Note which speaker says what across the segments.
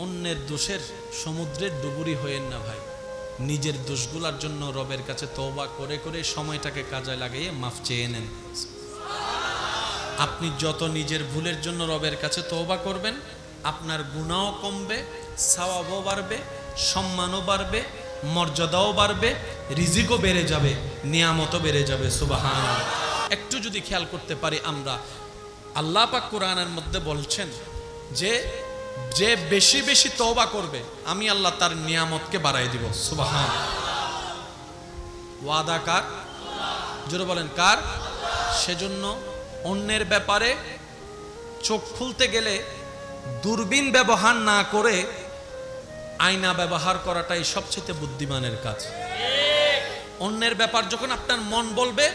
Speaker 1: অন্যের দোষের সমুদ্রের ডুবুরি হয়েন না ভাই। নিজের দোষগুলোর জন্য রবের কাছে তওবা করে করে সময়টাকে কাজে লাগিয়ে মাফ চেয়ে নেন। আপনি যত নিজের ভুলের জন্য রবের কাছে তওবা করবেন, আপনার গুনাহও কমবে, সওয়াবও বাড়বে, সম্মানও বাড়বে, মর্যাদাও বাড়বে, রিজিকও বেড়ে যাবে, নিয়ামতও বেড়ে যাবে। সুবহানাল্লাহ। একটু যদি খেয়াল করতে পারি আমরা, আল্লাহ পাক কোরআনের মধ্যে বলছেন যে যে বেশি বেশি তওবা করবে আমি আল্লাহ তার নিয়ামতকে বাড়াই দিব। সুবহানাল্লাহ। ওয়াদা কার? জোরে বলেন কার? সেজন্য অন্যের ব্যাপারে চোখ খুলতে গেলে দূরবীন ব্যবহার না করে আয়না ব্যবহার করাটাই সবচেয়ে বুদ্ধিমানের কাজ। অন্যের ব্যাপার যখন আপনার মন বলবে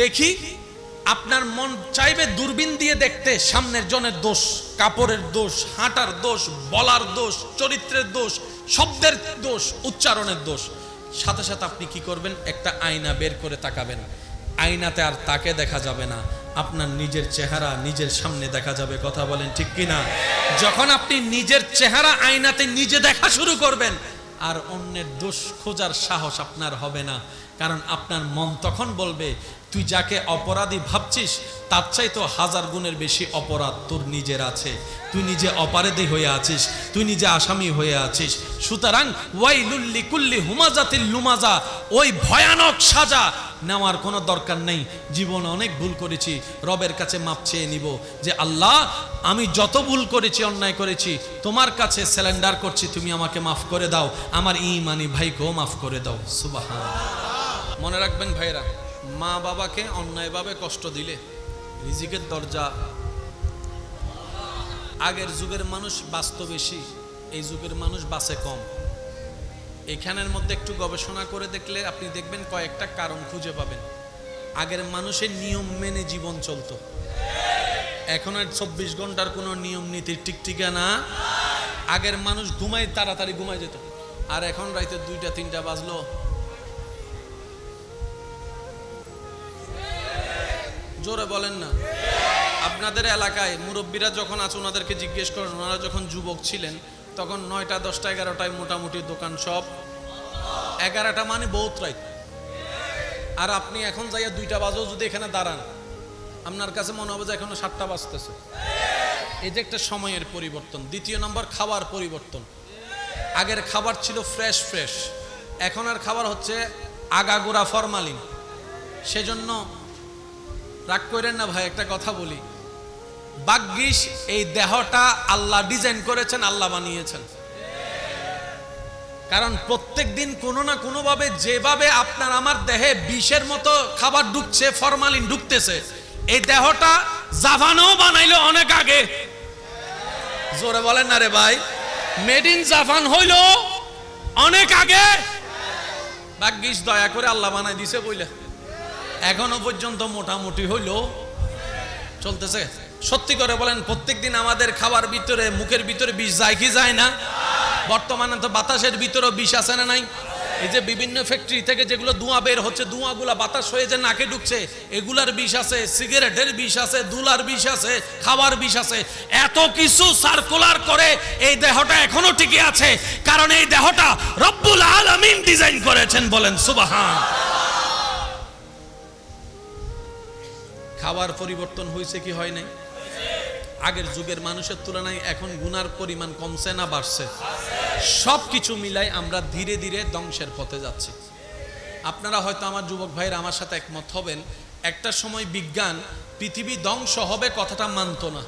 Speaker 1: দেখি, আপনার মন চাইবে দূরবীন দিয়ে দেখতে সামনের জনের দোষ, কাপড়ের দোষ, হাঁটার দোষ, বলার দোষ, চরিত্রের দোষ, শব্দের দোষ, উচ্চারণের দোষ। সাথে সাথে আপনি কি করবেন? একটা আয়না বের করে তাকাবেন। আয়নাতে আর তাকে দেখা যাবে না, আপনার নিজের চেহারা নিজের সামনে দেখা যাবে। কথা বলেন ঠিক কিনা? যখন আপনি নিজের চেহারা আয়নাতে নিজে দেখা শুরু করবেন, আর অন্যের দোষ খোঁজার সাহস আপনার হবে না। কারণ আপনার মন তখন বলবে তুই যাকে অপরাধী ভাবছিস তার চাইতো 1000 গুণের বেশি অপরাধ তোর নিজের আছে। তুই নিজে অপরাধী হয়ে আছিস, তুই নিজে আসামি হয়ে আছিস। সুতরাং ওয়াইলুল লিকুল্লি হুমাজাতিল লুমাজা, ওই ভয়ানক সাজা নেওয়ার কোনো দরকার নেই। জীবনে অনেক ভুল করেছি, রবের কাছে মাপ চেয়ে নিব যে আল্লাহ আমি যত ভুল করেছি, অন্যায় করেছি, তোমার কাছে স্যালেন্ডার করছি, তুমি আমাকে মাফ করে দাও, আমার ইমানি ভাইকেও মাফ করে দাও। সুবহানাল্লাহ। মনে রাখবেন ভাইরা, মা বাবাকে অন্যায়ভাবে কষ্ট দিলে রিজিকের দরজা। আগের যুগের মানুষ বাঁচত বেশি, এই যুগের মানুষ বাঁচে কম। এখানের মধ্যে একটু গবেষণা করে দেখলে আপনি দেখবেন কয়েকটা কারণ খুঁজে পাবেন। আগের মানুষের নিয়ম মেনে জীবন চলতো, এখন আর 24 ঘন্টার কোনো নিয়ম নীতি টিকটিকা না। আগের মানুষ ঘুমাই তাড়াতাড়ি ঘুমাই যেত, আর এখন রাইতে 2টা-3টা বাজলো জোরে বলেন না। আপনাদের এলাকায় মুরব্বীরা যখন আছে ওনাদেরকে জিজ্ঞেস করেন, ওনারা যখন যুবক ছিলেন তখন 9টা 10টা 11টায় মোটামুটি দোকান সব, 11টা মানে বহুত রাত। আর আপনি এখন যাইয়া 2টা বাজেও যদি এখানে দাঁড়ান, আপনার কাছে মনে হবে যে এখনো 7টা বাজতেছে। এই যে একটা সময়ের পরিবর্তন। দ্বিতীয় নম্বর খাবার পরিবর্তন। আগের খাবার ছিল ফ্রেশ ফ্রেশ, এখন আর খাবার হচ্ছে আগাগোড়া ফরমালিন। সেজন্য রাগ করেন না ভাই, একটা কথা বলি, ভাগ্যিস এই দেহটা আল্লাহ ডিজাইন করেছেন, আল্লাহ বানিয়েছেন। কারণ প্রত্যেক দিন কোনো না কোনো ভাবে যেভাবে আপনার আমার দেহে বিষের মতো খাবার ঢুকছে, ফরমালিন ঢুকতেছে, এই দেহটা জাপানও বানাইলো অনেক আগে। জোরে বলেন না রে ভাই, মেড ইন জাপান হইল অনেক আগে। ভাগ্যিস দয়া করে আল্লাহ বানাই দিছে বইলে এখনো পর্যন্ত মোটামুটি হইলো চলতেছে। সত্যি করে বলেন, প্রত্যেকদিন আমাদের খাবার ভিতরে, মুখের ভিতরে বিষ যায় কি যায় না? বর্তমানে তো বাতাসের ভিতরেও বিষ আছে না নাই? এই যে বিভিন্ন ফ্যাক্টরি থেকে যেগুলো ধোঁয়া বের হচ্ছে, ধোঁয়াগুলা বাতাস হয়ে যে নাকে ঢুকছে, এগুলার বিষ আছে, সিগারেটের বিষ আছে, দুলার বিষ আছে, খাবার বিষ আছে। এত কিছু সার্কুলার করে এই দেহটা এখনো টিকে আছে, কারণ এই দেহটা রব্বুল আলামিন ডিজাইন করেছেন। বলেন সুবহানাল্লাহ। খাবার পরিবর্তন হয়েছে কি হয় নাই? আগের যুগের মানুষের তুলনায় এখন গুনার পরিমাণ কমছে না বাড়ছে? সবকিছু মিলাই আমরা ধীরে ধীরে ধ্বংসের পথে যাচ্ছি। আপনারা হয়তো আমার যুবক ভাইরা আমার সাথে একমত হবেন, একটা সময় বিজ্ঞান পৃথিবী ধ্বংস হবে কথাটা মানত না।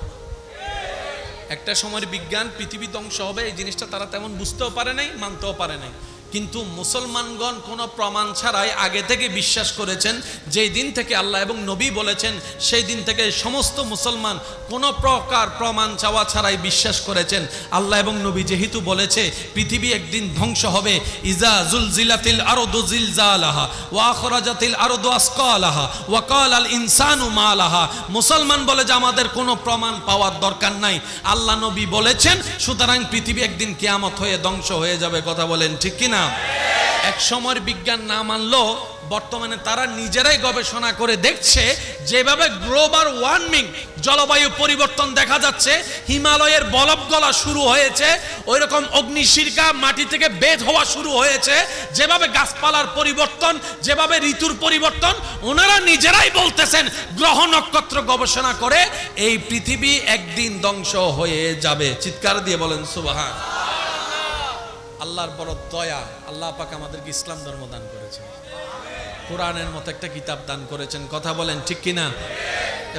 Speaker 1: একটা সময় বিজ্ঞান পৃথিবী ধ্বংস হবে এই জিনিসটা তারা তেমন বুঝতেও পারে নাই, মানতেও পারে নাই। কিন্তু মুসলমানগণ কোনো প্রমাণ ছাড়াই আগে থেকে বিশ্বাস করেছেন। যেই দিন থেকে আল্লাহ এবং নবী বলেছেন সেই দিন থেকে সমস্ত মুসলমান কোনো প্রকার প্রমাণ চাওয়া ছাড়াই বিশ্বাস করেছেন। আল্লাহ এবং নবী যেহেতু বলেছে পৃথিবী একদিন ধ্বংস হবে, ইজা জুলজিলাতিল আরদু জিলজালাহা ওয়া আখরাজাতিল আরদু আসকালাহা ওয়া ক্বালাল ইনসানু মা লাহা। মুসলমান বলে যে আমাদের কোনো প্রমাণ পাওয়ার দরকার নাই, আল্লাহ নবী বলেছেন, সুতরাং পৃথিবী একদিন কিয়ামত হয়ে ধ্বংস হয়ে যাবে। কথা বলেন ঠিক কিনা? এক সময়ের বিজ্ঞান না মানলেও বর্তমানে তারা নিজেরাই গবেষণা করে দেখছে যেভাবে গ্লোবাল ওয়ার্মিং জলবায়ু পরিবর্তন দেখা যাচ্ছে, হিমালয়ের বরফ গলা শুরু হয়েছে, ওইরকম অগ্নিশিখা মাটি থেকে বের হওয়া শুরু হয়েছে, যেভাবে গাছপালার পরিবর্তন, যেভাবে ঋতুর পরিবর্তন, ওনারা নিজেরাই বলতেছেন গ্রহ নক্ষত্র গবেষণা করে এই পৃথিবী একদিন ধ্বংস হয়ে যাবে। চিৎকার দিয়ে বলেন সুবহান। আল্লাহর বড় দয়া, আল্লাহ পাক আমাদেরকে ইসলাম ধর্ম দান করেছেন, কোরআনের মতো একটা কিতাব দান করেছেন। কথা বলেন ঠিক কিনা?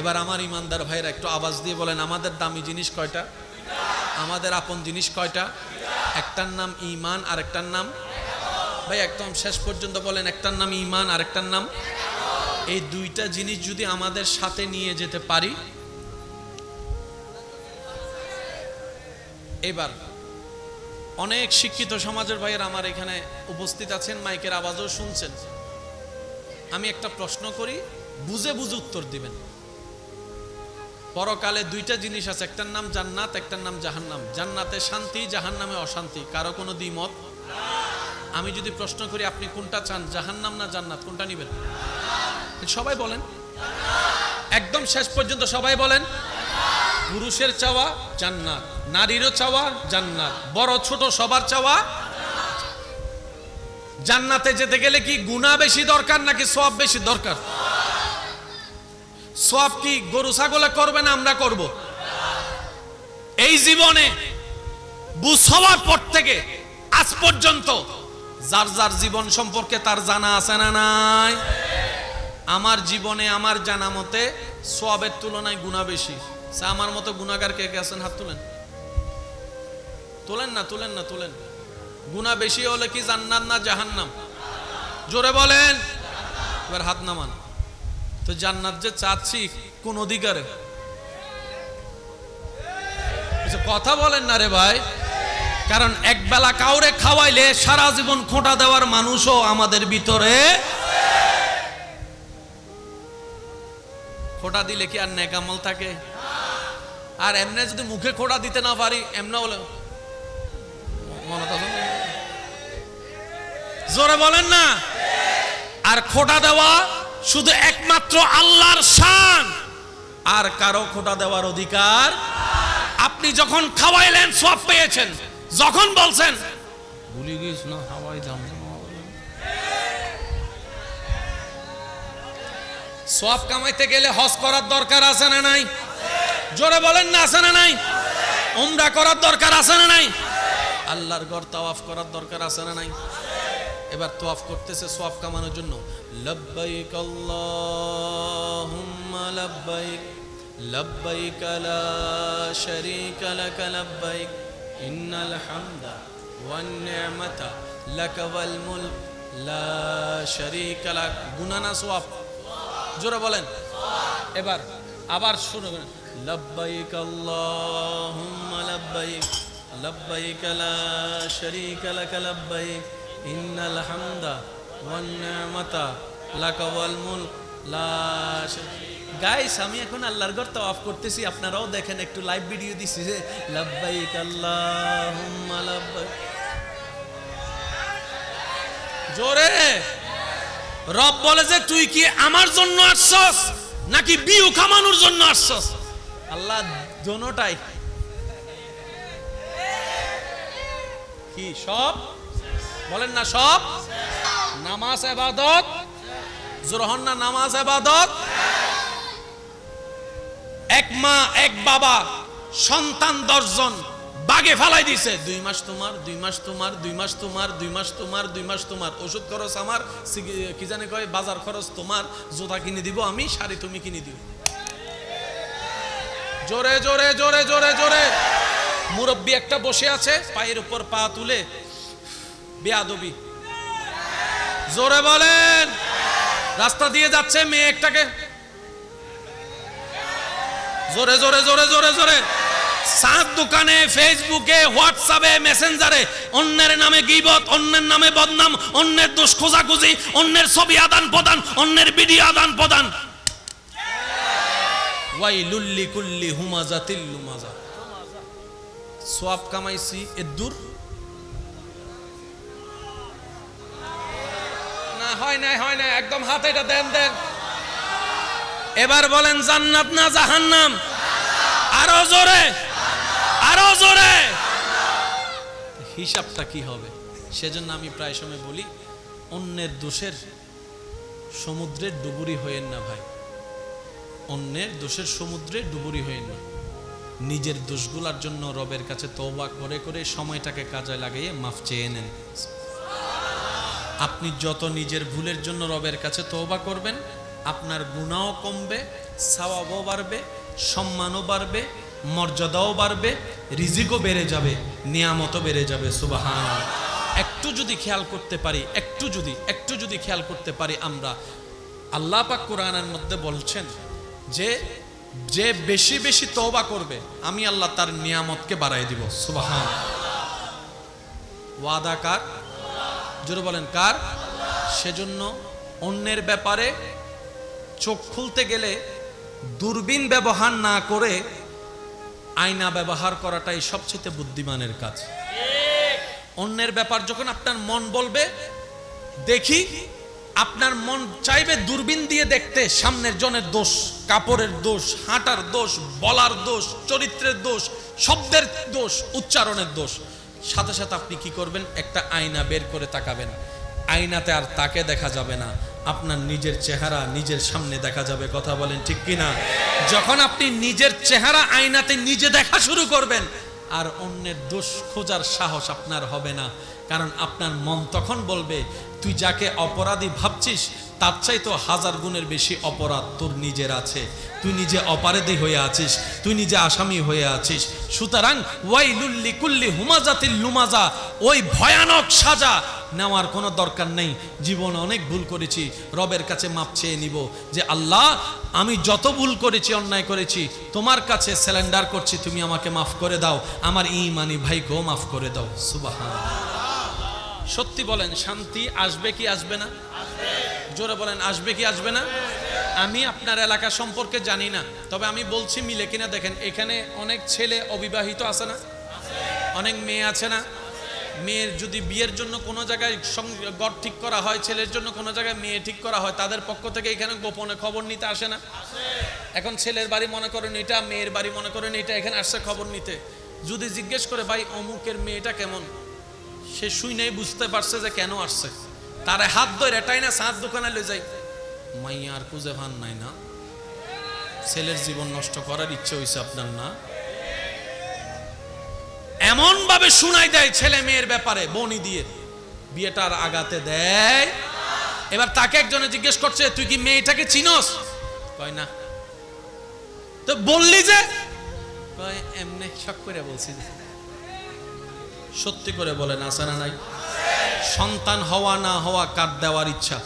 Speaker 1: এবার আমার ইমানদার ভাইরা একটু আওয়াজ দিয়ে বলেন, আমাদের দামি জিনিস কয়টা? আমাদের আপন জিনিস কয়টা? একটার নাম ঈমান আর একটার নাম, ভাই একদম শেষ পর্যন্ত বলেন, একটার নাম ঈমান আর একটার নাম। এই দুইটা জিনিস যদি আমাদের সাথে নিয়ে যেতে পারি, এবার অনেক শিক্ষিত সমাজের ভাইয়েরা আমার এখানে উপস্থিত আছেন, মাইকের আওয়াজও শুনছেন। আমি একটা প্রশ্ন করি, বুঝে বুঝে উত্তর দিবেন। পরকালে দুইটা জিনিস আছে, একটার নাম জান্নাত, একটার নাম জাহান্নাম। জান্নাতে শান্তি, জাহান্নামে অশান্তি, কারো কোনো দ্বিমত। আমি যদি প্রশ্ন করি আপনি কোনটা চান, জাহান্নাম না জান্নাত, কোনটা নেবেন? সবাই বলেন, একদম শেষ পর্যন্ত সবাই বলেন। পুরুষের চাওয়া জান্নাত, নারীরও চাওয়া জান্নাত, বড় ছোট সবার চাওয়া। জান্নাতে যেতে গেলে কি গুনাহ বেশি দরকার নাকি সওয়াব বেশি দরকার? সওয়াব কি গরু ছাগলে করবে না আমরা করব? এই জীবনে বুঝ হওয়ার পর থেকে আজ পর্যন্ত যার যার জীবন সম্পর্কে তার জানা আছে না নাই? আমার জীবনে আমার জানা মতে সওয়াবের তুলনায় গুনাহ বেশি। আমার মতো গুনাহগার কে কে আছেন? হাত তুলেন। তুলেন না, তুলেন না, তুলেন। গুনাহ বেশি হলে কি জান্নাত না জাহান্নাম? জোরে বলেন। এবার হাত নামান। তো জান্নাত যে চাচ্ছি কোন অধিকারে? কথা বলেন না রে ভাই। কারণ এক বেলা কাউরে খাওয়াইলে সারা জীবন খোঁটা দেওয়ার মানুষও আমাদের ভিতরে। খোঁটা দিলে কি আর নেক আমল থাকে? আর এমনি যদি মুখে খোঁটা দিতে না পারি, এমনি হলে মনে থাকে। জোরে বলেন না। আর খোঁটা দেওয়া শুধু একমাত্র আল্লাহর শান, আর কারো খোঁটা দেওয়ার অধিকার। আপনি যখন খাওয়াইলেন সওয়াব পেয়েছেন, যখন বলছেন ভুলে গিয়েছ না হাওয়াই দাম, সওয়াব কামাইতে গেলে হজ করার দরকার আছে না নাই? জোরে বলেন না, আছে না নাই? উমরা করার দরকার আছে না নাই? আল্লাহর ঘর তাওয়াফ করার দরকার আছে না নাই? এবার তাওয়াফ করতেছে সওয়াব কামানোর জন্য। লব্বাইক আল্লাহুম্মা লব্বাইক লব্বাইক লা শারীকা লাক লব্বাইক ইন্নাল হামদা ওয়ান নি'মাতা লাক ওয়াল মুলক লা শারীকা লাক। গুনাহ না সওয়াব? জোরে বলেন। এবার আবার শুরু করেন। লব্বাইক আল্লাহুম্মা লব্বাইক লব্বাইক লা শারীকা লাক লব্বাইক ইন্নাল হামদা ওয়ান নি'মাতা লাক ওয়াল মুলক লা শারীকা। গাইস, আমি এখন আল্লাহর ঘর তাওয়াফ করতেছি, আপনারাও দেখেন, একটু লাইভ ভিডিও দিছি যে লব্বাইক আল্লাহুম্মা লব্বাইক। জোরে। রব বলে যে তুই কি আমার জন্য আসছস নাকি বিউ কামানোর জন্য আসছস? আল্লাহ দোনোটাই। কি সব? বলেন না সব। নামাজ ইবাদত, জোরহন না, নামাজ ইবাদত। এক মা এক বাবা সন্তান 10 জন বাগে ফেলাই দিছে। 2 মাস তোমার, 2 মাস তোমার, 2 মাস তোমার, 2 মাস তোমার, 2 মাস তোমার, ওষুধ খরচ আমার, কি জানে কয় বাজার খরচ তোমার, জুতা কিনে দিব আমি, শাড়ি তুমি কিনে দিও। জোরে জোরে জোরে জোরে জোরে। মুরব্বি একটা বসে আছে পায়ের উপর পা তুলে, বেয়াদবি। জোরে বলেন। রাস্তা দিয়ে যাচ্ছে মেয়ে একটাকে, জোরে জোরে জোরে জোরে জোরে। সাত দোকানে, ফেসবুকে, হোয়াটসঅ্যাপে, মেসেঞ্জারে অন্যের নামে গীবত, অন্যের নামে বদনাম, অন্যের দোষ খোঁজাখুঁজি, অন্যের ছবি আদান প্রদান, অন্যের ভিডিও আদান প্রদান। ওয়াইলুল লিকুল্লি হুমাজাতিল লুমাজা। সওয়াব কামাইছি এর দূর। হয় নাই একদম হাতে এটা দেন দেন। এবার বলেন জান্নাত না জাহান্নাম? আরো জোরে, আরো জোরে। হিসাবটা কি হবে? সেজন্য আমি প্রায় সময় বলি, অন্যের দোষের সমুদ্রে ডুবুরি হয়েন না ভাই, অন্যের দোষের সমুদ্রে ডুবুরি হয়েন না। নিজের দোষগুলোর জন্য রবের কাছে তওবা করে করে সময়টাকে কাজে লাগিয়ে মাফ চেয়ে নেন। আপনি যত নিজের ভুলের জন্য রবের কাছে তওবা করবেন, আপনার গুনাহও কমবে, সওয়াবও বাড়বে, সম্মানও বাড়বে, মর্যাদাও বাড়বে, রিজিকও বেড়ে যাবে, নিয়ামতও বেড়ে যাবে। সুবহানাল্লাহ। একটু যদি খেয়াল করতে পারি, একটু যদি খেয়াল করতে পারি আমরা, আল্লাহ পাক কোরআনের মধ্যে বলছেন যে যে বেশি বেশি তওবা করবে আমি আল্লাহ তার নিয়ামতকে বাড়াই দিব। সুবহানাল্লাহ। ওয়াদা কার? জোরে বলেন কার? সেজন্য অন্যের ব্যাপারে চোখ খুলতে গেলে দূরবীন ব্যবহার না করে আয়না ব্যবহার করাটাই সবচেয়ে বুদ্ধিমানের কাজ। অন্যের ব্যাপার যখন আপনার মন বলবে দেখি, আপনার মন চাইবে দূরবীন দিয়ে দেখতে সামনের জনের দোষ, কাপড়ের দোষ, হাঁটার দোষ, বলার দোষ, চরিত্রের দোষ, শব্দের দোষ, উচ্চারণের দোষ। সাথে সাথে আপনি কি করবেন? একটা আয়না বের করে তাকাবেন। আয়নাতে আর তাকে দেখা যাবে না, আপনার নিজের চেহারা নিজের সামনে দেখা যাবে। কথা বলেন ঠিক কিনা? যখন আপনি নিজের চেহারা আয়নাতে নিজে দেখা শুরু করবেন, আর অন্যের দোষ খোঁজার সাহস আপনার হবে না। কারণ আপনার মন তখন বলবে তুই যাকে অপরাধী ভাবছিস তার চাইতো 1000 গুণের বেশি অপরাধ তোর নিজের আছে। তুই নিজে অপরাধী হয়ে আছিস, তুই নিজে আসামি হয়ে আছিস। সুতরাং ওয়াইলুল লিকুল্লি হুমাজাতিল লুমাজা, ওই ভয়ানক সাজা নেওয়ার কোনো দরকার নেই। জীবনে অনেক ভুল করেছি, রবের কাছে মাপ চেয়ে নিব যে আল্লাহ আমি যত ভুল করেছি, অন্যায় করেছি, তোমার কাছে স্যালেন্ডার করছি, তুমি আমাকে মাফ করে দাও, আমার ইমানি ভাইকেও মাফ করে দাও। সুবহানাল্লাহ। সত্যি বলেন, শান্তি আসবে কি আসবে না? জোরে বলেন, আসবে কি আসবে না? আমি আপনার এলাকা সম্পর্কে জানি না, তবে আমি বলছি মিলে কিনা দেখেন। এখানে অনেক ছেলে অবিবাহিত আছে না? অনেক মেয়ে আছে না? মেয়ের যদি বিয়ের জন্য কোনো জায়গায় ঘর ঠিক করা হয়, ছেলের জন্য কোনো জায়গায় মেয়ে ঠিক করা হয়, তাদের পক্ষ থেকে এখানে গোপনে খবর নিতে আসে না? এখন ছেলের বাড়ি মনে করেন এটা, মেয়ের বাড়ি মনে করেন এটা, এখানে আসছে খবর নিতে। যদি জিজ্ঞেস করে ভাই অমুকের মেয়েটা কেমন, সে শুই বুঝতে পারছে যে কেন আসছে, তারে হাত ধরে এটাই না সাত দোকানে লয়ে যাই, মাইয়া আর খুঁজে ভান নাই না? ছেলের জীবন নষ্ট করার ইচ্ছে হয়েছে আপনার না? এমন ভাবে শুনাই দেয় ছেলে মেয়ের ব্যাপারে বনি দিয়ে, বিয়েটার আগাতে দেয়। এবার তাকে একজনে জিজ্ঞেস করছে তুই কি মেয়েটাকে চিনস? কয় না। তো বললি যে? কয় এমনি শখ করে বলছি। সত্যি করে বলেন আছে না নাই? সন্তান হওয়া না হওয়া কার দেওয়ার ইচ্ছা?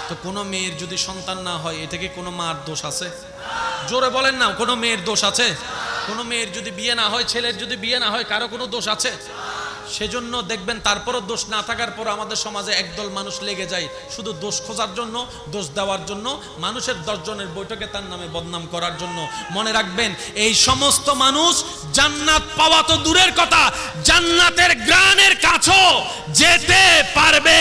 Speaker 1: তো কোনো মেয়ের যদি সন্তান না হয় এটা কি কোনো মার দোষ আছে? জোরে বলেন না, কোনো মেয়ের দোষ আছে? কোনো মেয়ের যদি বিয়ে না হয়, ছেলের যদি বিয়ে না হয়, কারো কোনো দোষ আছে? সেজন্য দেখবেন তারপরও দোষ না থাকার পর আমাদের সমাজে একদল মানুষ লেগে যায় শুধু দোষ খোঁজার জন্য, দোষ দেওয়ার জন্য, মানুষের 10 জনের বৈঠকে তার নামে বদনাম করার জন্য। মনে রাখবেন এই সমস্ত মানুষ জান্নাত পাওয়া তো দূরের কথা, জান্নাতের গ্রানের কাছেও যেতে পারবে।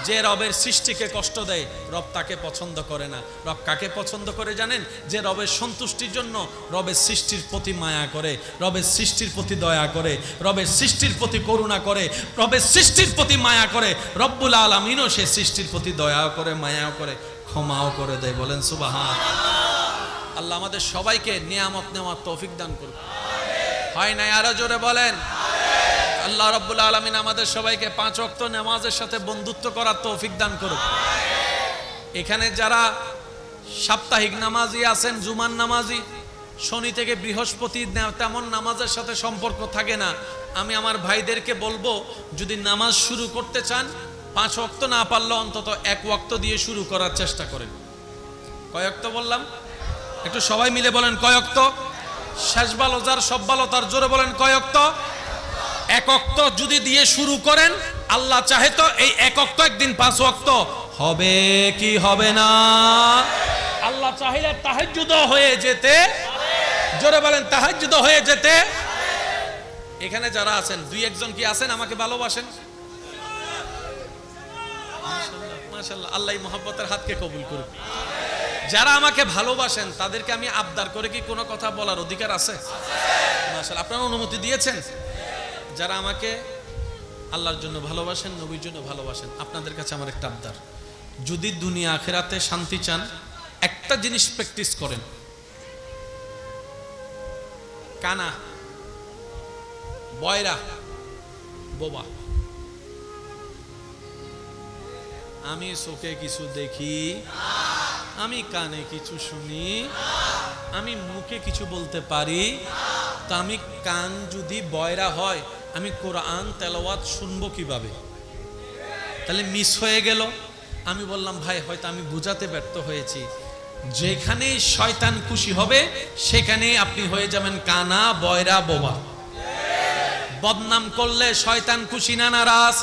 Speaker 1: যে রবের সৃষ্টিকে কষ্ট দেয়, রব তাকে পছন্দ করে না। রব কাকে পছন্দ করে জানেন? যে রবের সন্তুষ্টির জন্য রবের সৃষ্টির প্রতি মায়া করে, রবের সৃষ্টির প্রতি দয়া করে, রবের সৃষ্টির প্রতি করুণা করে, রবের সৃষ্টির প্রতি মায়া করে। রব্বুল আলামিনও সে সৃষ্টির প্রতি দয়াও করে, মায়াও করে, ক্ষমাও করে দেয়। বলেন সুবহানাল্লাহ। আল্লাহ আমাদের সবাইকে নিয়ামত নেওয়ার তৌফিক দান করুন। হয় নাই? আরো জোরে বলেন। আল্লাহ রাব্বুল আলামিন আমাদের সবাইকে 5 ওয়াক্ত নামাজের সাথে বন্ধুত্ব করার তৌফিক দান করুন। এখানে যারা সাপ্তাহিক নামাজি আছেন, জুমার নামাজি, শনি থেকে বৃহস্পতি তেমন নামাজের সাথে সম্পর্ক থাকে না, আমি আমার ভাইদেরকে বলবো যদি নামাজ শুরু করতে চান 5 ওয়াক্ত না পারলে অন্তত 1 ওয়াক্ত দিয়ে শুরু করার চেষ্টা করেন। কয় ওয়াক্ত বললাম? একটু সবাই মিলে বলেন কয় ওয়াক্ত? শেষ ভালো যার সব ভালো তার, জোরে বলেন কয় ওয়াক্ত? 1 ওয়াক্ত যদি দিয়ে শুরু করেন, আল্লাহ চাহে তো এই 1 ওয়াক্ত একদিন 5 ওয়াক্ত হবে কি হবে না? আল্লাহ চাইলে তাহাজ্জুদ হয়ে যেতে, জোরে বলেন তাহাজ্জুদ হয়ে যেতে। এখানে যারা আছেন 2-1 জন কি আছেন আমাকে ভালোবাসেন? মাশাআল্লাহ, আল্লাহ মহব্বতের হাতকে কবুল করুক। যারা আমাকে ভালোবাসেন তাদেরকে আমি আবদার করে কি কোনো কথা বলার অধিকার আছে? মাশাআল্লাহ, আপনারা অনুমতি দিয়েছেন। যারা আমাকে আল্লাহর জন্য ভালোবাসেন, নবীর জন্য ভালোবাসেন, আপনাদের কাছে আমার একটা আবদার, যদি দুনিয়া আখিরাতে শান্তি চান, একটা জিনিস প্র্যাকটিস করেন, কানা, বয়রা, বোবা। আমি চোখে কিছু দেখি, আমি কানে কিছু শুনি, আমি মুখে কিছু বলতে পারি, তা আমি কান যদি বয়রা হয় আমি কোরআন তেলাওয়াত শুনবো কিভাবে? তাহলে মিস হয়ে গেল। আমি বললাম ভাই হয়তো আমি বুঝাতে ব্যর্থ হয়েছি, যেখানেই শয়তান খুশি হবে সেখানেই আপনি হয়ে যাবেন কানা, বয়রা, বোবা। বদনাম করলে শয়তান খুশি না নারাজ?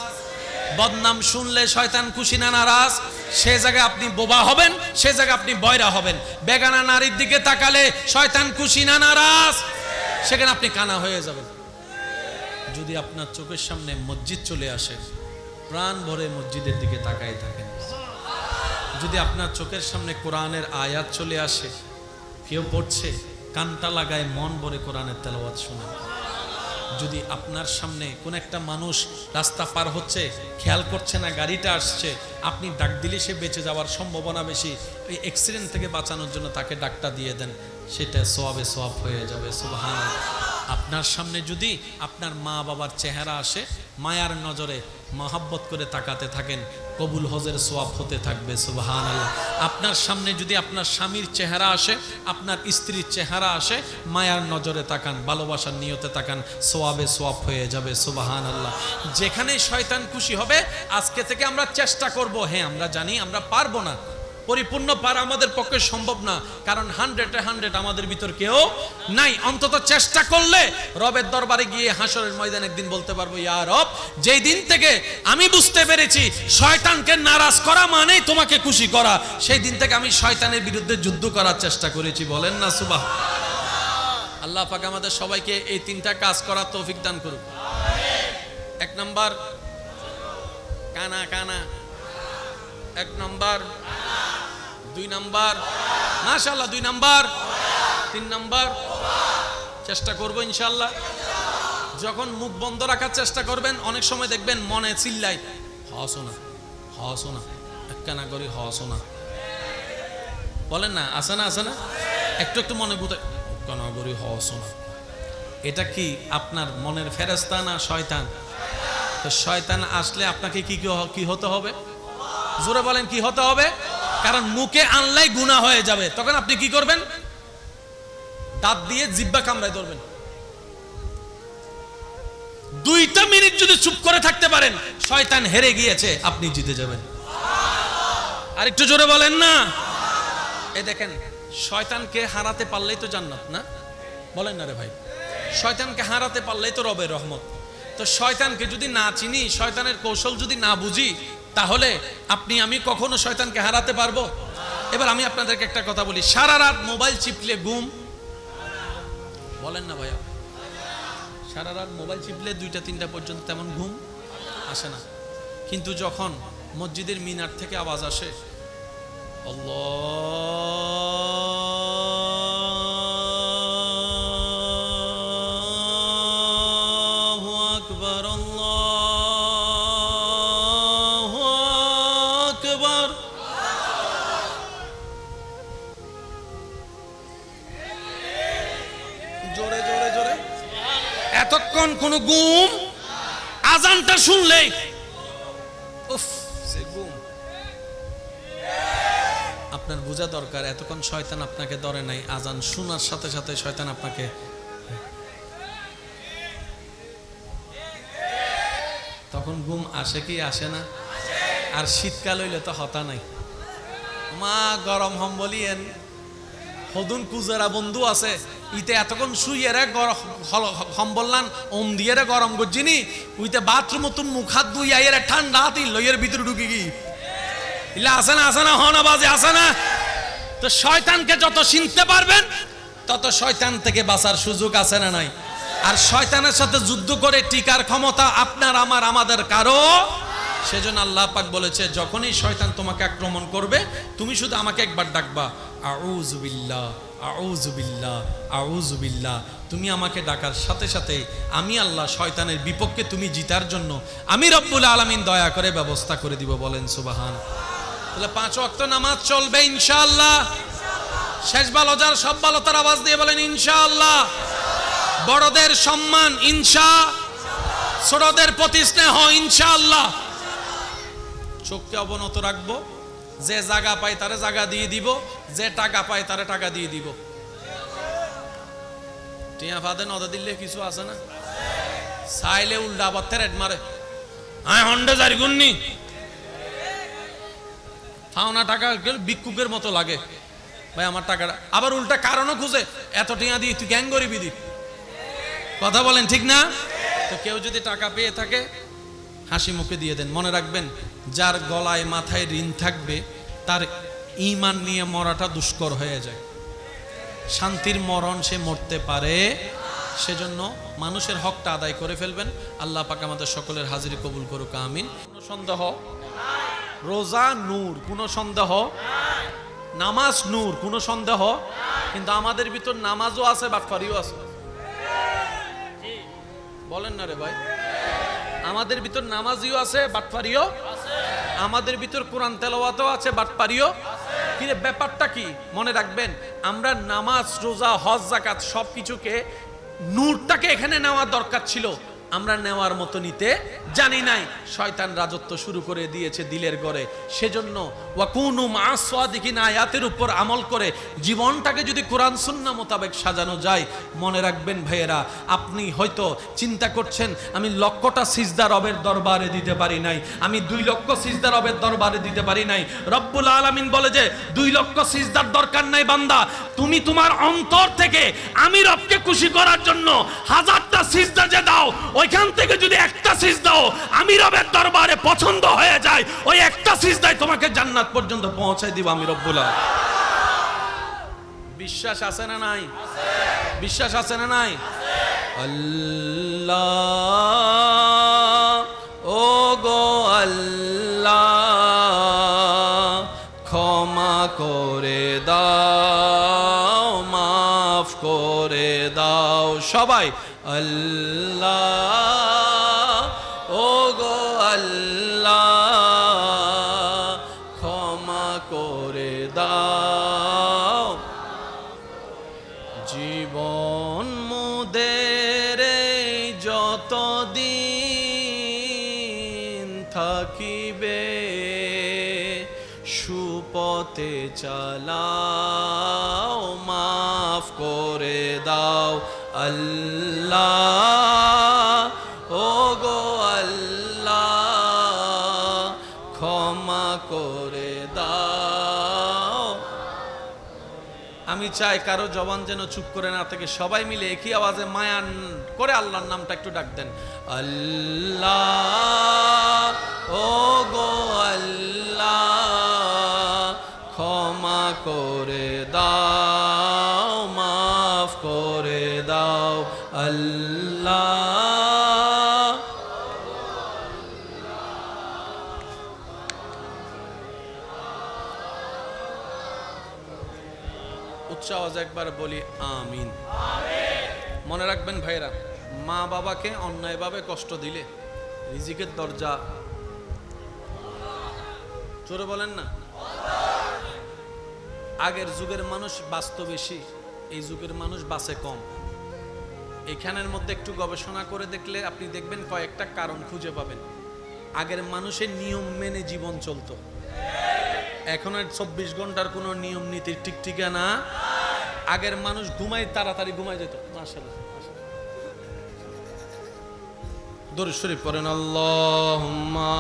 Speaker 1: বদনাম শুনলে শয়তান খুশি না নারাজ? সে জায়গায় আপনি বোবা হবেন, সে জায়গায় আপনি বয়রা হবেন। বেগানা নারীর দিকে তাকালে শয়তান খুশি না নারাজ? সেখানে আপনি কানা হয়ে যাবেন। যদি আপনার চোখের সামনে মসজিদ চলে আসে, প্রাণ ভরে মসজিদের দিকে তাকাই থাকেন। যদি আপনার চোখের সামনে কোরআনের আয়াত চলে আসে, কেউ পড়ছে, কানটা লাগায় মন ভরে কোরআনের তেলাওয়াত শুনেন। যদি আপনার সামনে কোন একটা মানুষ রাস্তা পার হচ্ছে, খেয়াল করছে না গাড়িটা আসছে, আপনি ডাক দিলে সে বেঁচে যাওয়ার সম্ভাবনা বেশি, এই অ্যাক্সিডেন্ট থেকে বাঁচানোর জন্য তাকে ডাকটা দিয়ে দেন, সেটা সওয়াবে সওয়াব হয়ে যাবে। সুবহানাল্লাহ। আপনার সামনে যদি আপনার মা বাবার চেহারা আসে, মায়ার নজরে মহব্বত করে তাকাতে থাকেন, কবুল হজের সওয়াব হতে থাকবে। সুবহানাল্লাহ। আপনার সামনে যদি আপনার স্বামীর চেহারা আসে, আপনার স্ত্রীর চেহারা আসে, মায়ার নজরে তাকান, ভালোবাসার নিয়তে তাকান, সওয়াবে সওয়াব হয়ে যাবে। সুবহানাল্লাহ। যেখানেই শয়তান খুশি হবে, আজকে থেকে আমরা চেষ্টা করব। হ্যাঁ, আমরা জানি আমরা পারবো না, পরিপূর্ণ পারা আমাদের পক্ষে সম্ভব না, কারণ 100 আমাদের ভিতর কেউ নাই। অন্তত চেষ্টা করলে রবের দরবারে গিয়ে হাসরের ময়দানে একদিন বলতে পারবো, ইয়া রব, যেই দিন থেকে আমি বুঝতে পেরেছি শয়তানকে নারাজ করা মানেই তোমাকে খুশি করা, সেই দিন থেকে আমি শয়তানের বিরুদ্ধে যুদ্ধ করার চেষ্টা করেছি। বলেন না সুবহান। আল্লাহ পাক আমাদের সবাইকে এই তিনটা কাজ করার তৌফিক দান করুক। 1 নাম্বার কানা কানা, 1 নাম্বার, 2 নাম্বার, মাশাআল্লাহ 2 নাম্বার, 3 নাম্বার। চেষ্টা করব ইনশাআল্লাহ। যখন মুখ বন্ধ রাখার চেষ্টা করবেন, অনেক সময় দেখবেন মনে চিল্লাই, হসোনা হসোনা, একখানা করি হসোনা, বলেন না, আছে না, আছে না, একটু একটু মনে বুঝে একখানা করি হসোনা। এটা কি আপনার মনের ফেরেশতা না শয়তান? তো শয়তান আসলে আপনাকে কি হতে হবে? জোরে বলেন, কি হতে হবে? কারণ মুখে আনলেই গুনাহ হয়ে যাবে। তখন আপনি কি করবেন? দাঁত দিয়ে জিহ্বা কামড়ায় ধরবেন। 2টা মিনিট যদি চুপ করে থাকতে পারেন, শয়তান হেরে গিয়েছে, আপনি জিতে যাবেন। আর একটু জোরে বলেন না। এই দেখেন, শয়তানকে হারাতে পারলেই তো জান্নাত, না? বলেন না রে ভাই। শয়তানকে হারাতে পারলেই তো রবের রহমত। তো শয়তানকে যদি না চিনি, শয়তানের কৌশল যদি না বুঝি, তাহলে আপনি আমি কখনো শয়তানকে হারাতে পারবো? এবার আমি আপনাদেরকে একটা কথা বলি, সারা রাত মোবাইল চিপলে ঘুম, বলেন না ভাইয়া, সারা রাত মোবাইল চিপলে 2টা-3টা পর্যন্ত তেমন ঘুম আসে না। কিন্তু যখন মসজিদের মিনার থেকে আওয়াজ আসে, আল্লাহু আকবার, আল্লাহু আকবার, জোরে জোরে জোরে, এতক্ষণ কোন ঘুম, আজানটা শুনলেই উফ, সে ঘুম। আপনার বোঝা দরকার, এতক্ষণ শয়তান আপনাকে ধরে নাই, আজান শোনার সাথে সাথে শয়তান আপনাকে, তখন ঘুম আসে কি আসে না? আর শীতকাল হইলে তো হতা নাই, মা গরম হম বলিয়েন, হদুন কুজারা বন্ধু আছে, ইতে এতক্ষণ শুইয়ে হম বললাম ওম দিয়ে রে গরম করছিনি, উইতে বাথরুম তুম মুখ হাত দুই আইয়ের ঠান্ডা হাতি লইয়ের ভিতরে ঢুকি গি, ইলা আসে না, আসে না, হন বাজে আসে না। তো শয়তানকে যত চিনতে পারবেন, তত শয়তান থেকে বাঁচার সুযোগ আছে না নাই? আর শয়তানের সাথে যুদ্ধ করে টিকার ক্ষমতা আপনার আমার আমাদের কারো সেজন্য আল্লাহ পাক বলেছে, যখনই শয়তান তোমাকে আক্রমণ করবে তুমি শুধু আমাকে একবার ডাকবা, আউযু বিল্লাহ, আউযু বিল্লাহ, আউযু বিল্লাহ। তুমি আমাকে ডাকার সাথে সাথে আমি আল্লাহ শয়তানের বিপক্ষে তুমি জিতার জন্য আমি রব্বুল আলামিন দয়া করে ব্যবস্থা করে দিব। বলেন সুবহান। তাহলে 5 ওয়াক্ত নামাজ চলবে ইনশাআল্লাহ। শেষ ভালো যার সব ভালো তার আওয়াজ দিয়ে বলেন ইনশাআল্লাহ। বড়দের সম্মান ইনশাআল্লাহ, ছোটদের প্রতি স্নেহ ইনশাআল্লাহ। চোখকে অবনত রাখবো, যে জায়গা পায় তারে জায়গা দিয়ে দিব, যে টাকা পায় তারে টাকা দিয়ে দিব। টিয়া ফাদে নদা দিলে কিছু আছে না, চাইলে উল্টা আবার থেরেট মারে, আয় হন্ডে জারি গুন্নি ফাওনা টাকা ভিক্ষুকের মতো লাগে। ভাই আমার টাকাটা, আবার উল্টা কারণও খুঁজে, এত টিয়া দিয়ে তুই গ্যাং গরিবি দি। কথা বলেন ঠিক না? তো কেউ যদি টাকা পেয়ে থাকে হাসি মুখে দিয়ে দেন। মনে রাখবেন, যার গলায় মাথায় ঋণ থাকবে তার ঈমান নিয়ে মরাটা দুষ্কর হয়ে যায়, শান্তির মরণ সে মরতে পারে। সেজন্য মানুষের হকটা আদায় করে ফেলবেন। আল্লাহ পাক আমাদের সকলের হাজিরি কবুল করুক, আমিন। কোনো সন্দেহ? রোজা নূর, কোনো সন্দেহ? নামাজ নূর, কোনো সন্দেহ? কিন্তু আমাদের ভিতর নামাজও আছে, বাটপারিও আছে। বলেন না রে ভাই, আমাদের ভিতর নামাজিও আছে, বাটপারিও আছে। আমাদের ভিতর কোরআন তেলাওয়াতও আছে, বাটপারিও আছে। কিন্তু ব্যাপারটা কি মনে রাখবেন, আমরা নামাজ, রোজা, হজ, যাকাত সবকিছুকে নূরটাকে এখানে নেওয়া দরকার ছিল, আমরা নেওয়ার মতো নিতে জানি নাই। শয়তান রাজত্ব শুরু করে দিয়েছে দিলের ঘরে। সেজন্য ওয়াকুনু মা'আস সাদিকিন আয়াতের উপর আমল করে জীবনটাকে যদি কোরআন সুন্নাহ মোতাবেক সাজানো যায়, মনে রাখবেন ভাইয়েরা, আপনি হয়তো চিন্তা করছেন আমি লক্ষটা সিজদা রবের দরবারে দিতে পারি নাই, আমি 2 লক্ষ সিজদা রবের দরবারে দিতে পারি নাই। রব্বুল আলামিন বলে যে 2 লক্ষ সিজদার দরকার নাই বান্দা, তুমি তোমার অন্তর থেকে আমি রবকে খুশি করার জন্য 1000টা সিজদা যে দাও, ওইখান থেকে যদি একটা সিজদাও আমি রবের দরবারে পছন্দ হয়ে যায়, ওই একটা সিজদায় তোমাকে জান্নাত পর্যন্ত পৌঁছায় দিব আমি রব্বুল আলামিন। বিশ্বাস আছে না নাই? বিশ্বাস আছে না নাই? আল্লাহ ও গো আল্লাহ, ক্ষমা করে দাও, মাফ করে দাও। সবাই আল্লাহ ও গো আল্লাহ, ক্ষমা করে দাও। জীবন মোদের যতদিন থাকিবে, সুপথে চালাও, মাফ করে দাও। আল্লাহ ও গো আল্লাহ, ক্ষমা করে দাও। আমি চাই কারো জবান যেন চুপ করে না থাকে, সবাই মিলে একই আওয়াজে মায়া করে আল্লাহর নামটা একটু ডাক দেন। আল্লাহ ও গো আল্লাহ, ক্ষমা করে দাও, মাফ করে দাও। আল্লাহ উচ্চ আওয়াজে একবার বলি আমিন। মনে রাখবেন ভাইরা, মা বাবাকে অন্যায়ভাবে কষ্ট দিলে রিজিকের দরজা, জোরে বলেন না। আগের যুগের মানুষ বাঁচত বেশি, এই যুগের মানুষ বাঁচে কম। এখানের মধ্যে একটু গবেষণা করে দেখলে আপনি দেখবেন কয়েকটা কারণ খুঁজে পাবেন। আগের মানুষের নিয়ম মেনে জীবন চলতো, এখন আর 24 ঘন্টার কোনো নিয়ম নীতির ঠিক ঠিকানা। আগের মানুষ ঘুমাই, তাড়াতাড়ি ঘুমাই যেত। মাশাআল্লাহ, দরুদ শরীফ পড়েন। আল্লাহুম্মা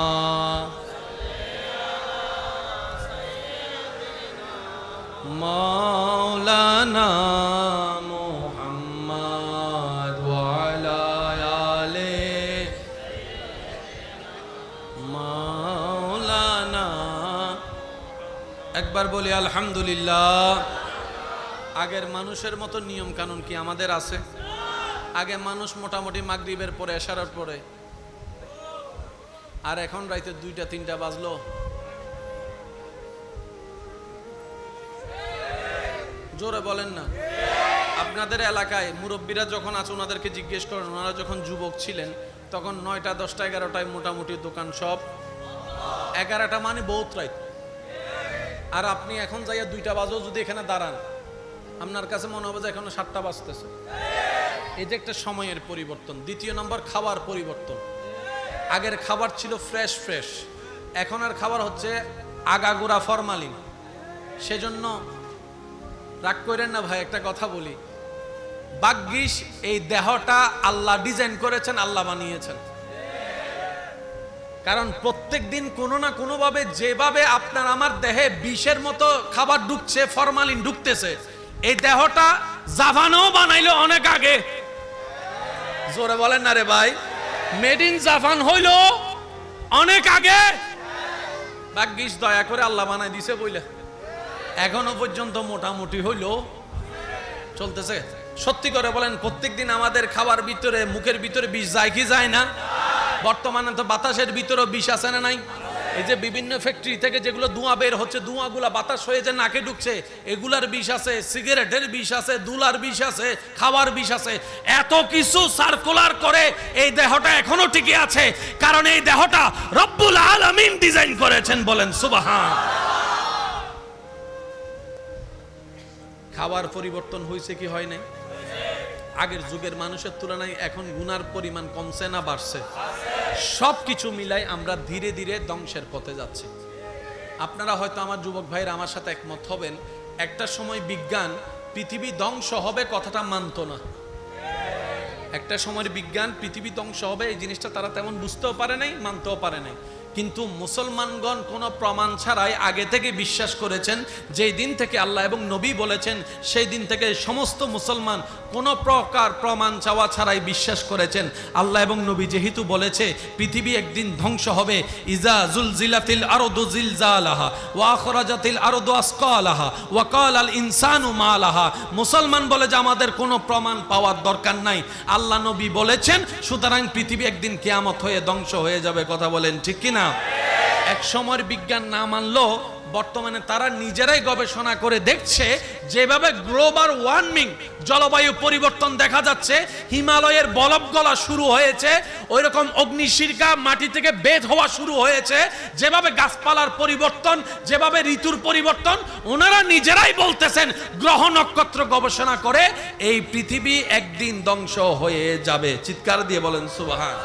Speaker 1: মাওলানা মুহাম্মদ ওয়া আলা আলি মাওলানা। একবার বলি আলহামদুলিল্লাহ। আগের মানুষের মতো নিয়ম কানুন কি আমাদের আছে? আগে মানুষ মোটামুটি মাগরিবের পরে, এশারের পরে আর এখন রাইতে 2টা 3টা বাজলো, জোরে বলেন না। আপনাদের এলাকায় মুরব্বীরা যখন আছে ওনাদেরকে জিজ্ঞেস করেন, ওনারা যখন যুবক ছিলেন তখন 9টা 10টা 11টায় মোটামুটি দোকান সব, 11টা মানে বহুত রাত। আর আপনি এখন যাইয়া 2টা বাজেও যদি এখানে দাঁড়ান, আপনার কাছে মনে হবে যে এখন 7টা বাজতেছে। এই যে একটা সময়ের পরিবর্তন। দ্বিতীয় নম্বর, খাবার পরিবর্তন। আগের খাবার ছিল ফ্রেশ ফ্রেশ, এখন আর খাবার হচ্ছে আগাগোড়া ফরমালিন। সেজন্য রাগ করেন না ভাই, একটা কথা বলি, ভাগ্যিস এই দেহটা আল্লাহ ডিজাইন করেছেন, আল্লাহ বানিয়েছেন। কারণ প্রত্যেক দিন কোনো না কোনো ভাবে যেভাবে আপনার আমার দেহে বিষের মতো খাবার ঢুকছে, ফরমালিন ঢুকতেছে, এই দেহটা জাপানও বানাইলো অনেক আগে। জোরে বলেন না রে ভাই, মেড ইন জাপান হইলো অনেক আগে। ভাগ্যিস দয়া করে আল্লাহ বানাই দিছে বইলে এখনো পর্যন্ত মোটামুটি হইলো চলতেছে। সত্যি করে বলেন, প্রত্যেকদিন আমাদের খাবার ভিতরে, মুখের ভিতরে বিষ যায় কি যায় না? বর্তমানে তো বাতাসের ভিতরে বিষ আছে না নাই? এই যে বিভিন্ন ফ্যাক্টরি থেকে যেগুলো ধোঁয়া বের হচ্ছে, ধোঁয়াগুলা বাতাস হয়ে যে নাকে ঢুকছে, এগুলার বিষ আছে, সিগারেটের বিষ আছে, দুলার বিষ আছে, খাবার বিষ আছে। এত কিছু সার্কুলার করে এই দেহটা এখনো টিকে আছে, কারণ এই দেহটা রব্বুল আলামিন ডিজাইন করেছেন। বলেন সুবহান। খাবার পরিবর্তন হয়েছে কি হয় নাই? আগের যুগের মানুষের তুলনায় এখন গুনার পরিমাণ কমছে না বাড়ছে? সবকিছু মিলাই আমরা ধীরে ধীরে ধ্বংসের পথে যাচ্ছি। আপনারা হয়তো আমার যুবক ভাইরা আমার সাথে একমত হবেন, একটা সময় বিজ্ঞান পৃথিবী ধ্বংস হবে কথাটা মানতো না। একটা সময় বিজ্ঞান পৃথিবী ধ্বংস হবে এই জিনিসটা তারা তেমন বুঝতেও পারে নাই, মানতেও পারে নাই। কিন্তু মুসলমানগণ কোনো প্রমাণ ছাড়াই আগে থেকে বিশ্বাস করেছেন। যেই দিন থেকে আল্লাহ এবং নবী বলেছেন, সেই দিন থেকে সমস্ত মুসলমান কোনো প্রকার প্রমাণ চাওয়া ছাড়াই বিশ্বাস করেছেন। আল্লাহ এবং নবী যেহেতু বলেছে পৃথিবী একদিন ধ্বংস হবে, ইজা জুলজিলাতিল আরদু জিলজালাহা ওয়া আখরাজাতিল আরদু আসকালাহা ওয়া ক্বালাল ইনসানু মা লাহা। মুসলমান বলে যে আমাদের কোনো প্রমাণ পাওয়ার দরকার নাই, আল্লাহ নবী বলেছেন, সুতরাং পৃথিবী একদিন কিয়ামত হয়ে ধ্বংস হয়ে যাবে। কথা বলেন ঠিক কিনা? এক সময়ের বিজ্ঞান না মানলো, বর্তমানে তারা নিজেরাই গবেষণা করে দেখছে যেভাবে গ্লোবাল ওয়ার্মিং, জলবায়ু পরিবর্তন দেখা যাচ্ছে, হিমালয়ের বরফ গলা শুরু হয়েছে, ওই রকম অগ্নিশিখা মাটি থেকে বের হওয়া শুরু হয়েছে, যেভাবে গাছপালার পরিবর্তন, যেভাবে ঋতুর পরিবর্তন, ওনারা নিজেরাই বলতেছেন গ্রহ নক্ষত্র গবেষণা করে এই পৃথিবী একদিন ধ্বংস হয়ে যাবে। চিৎকার দিয়ে বলেন সুবহান।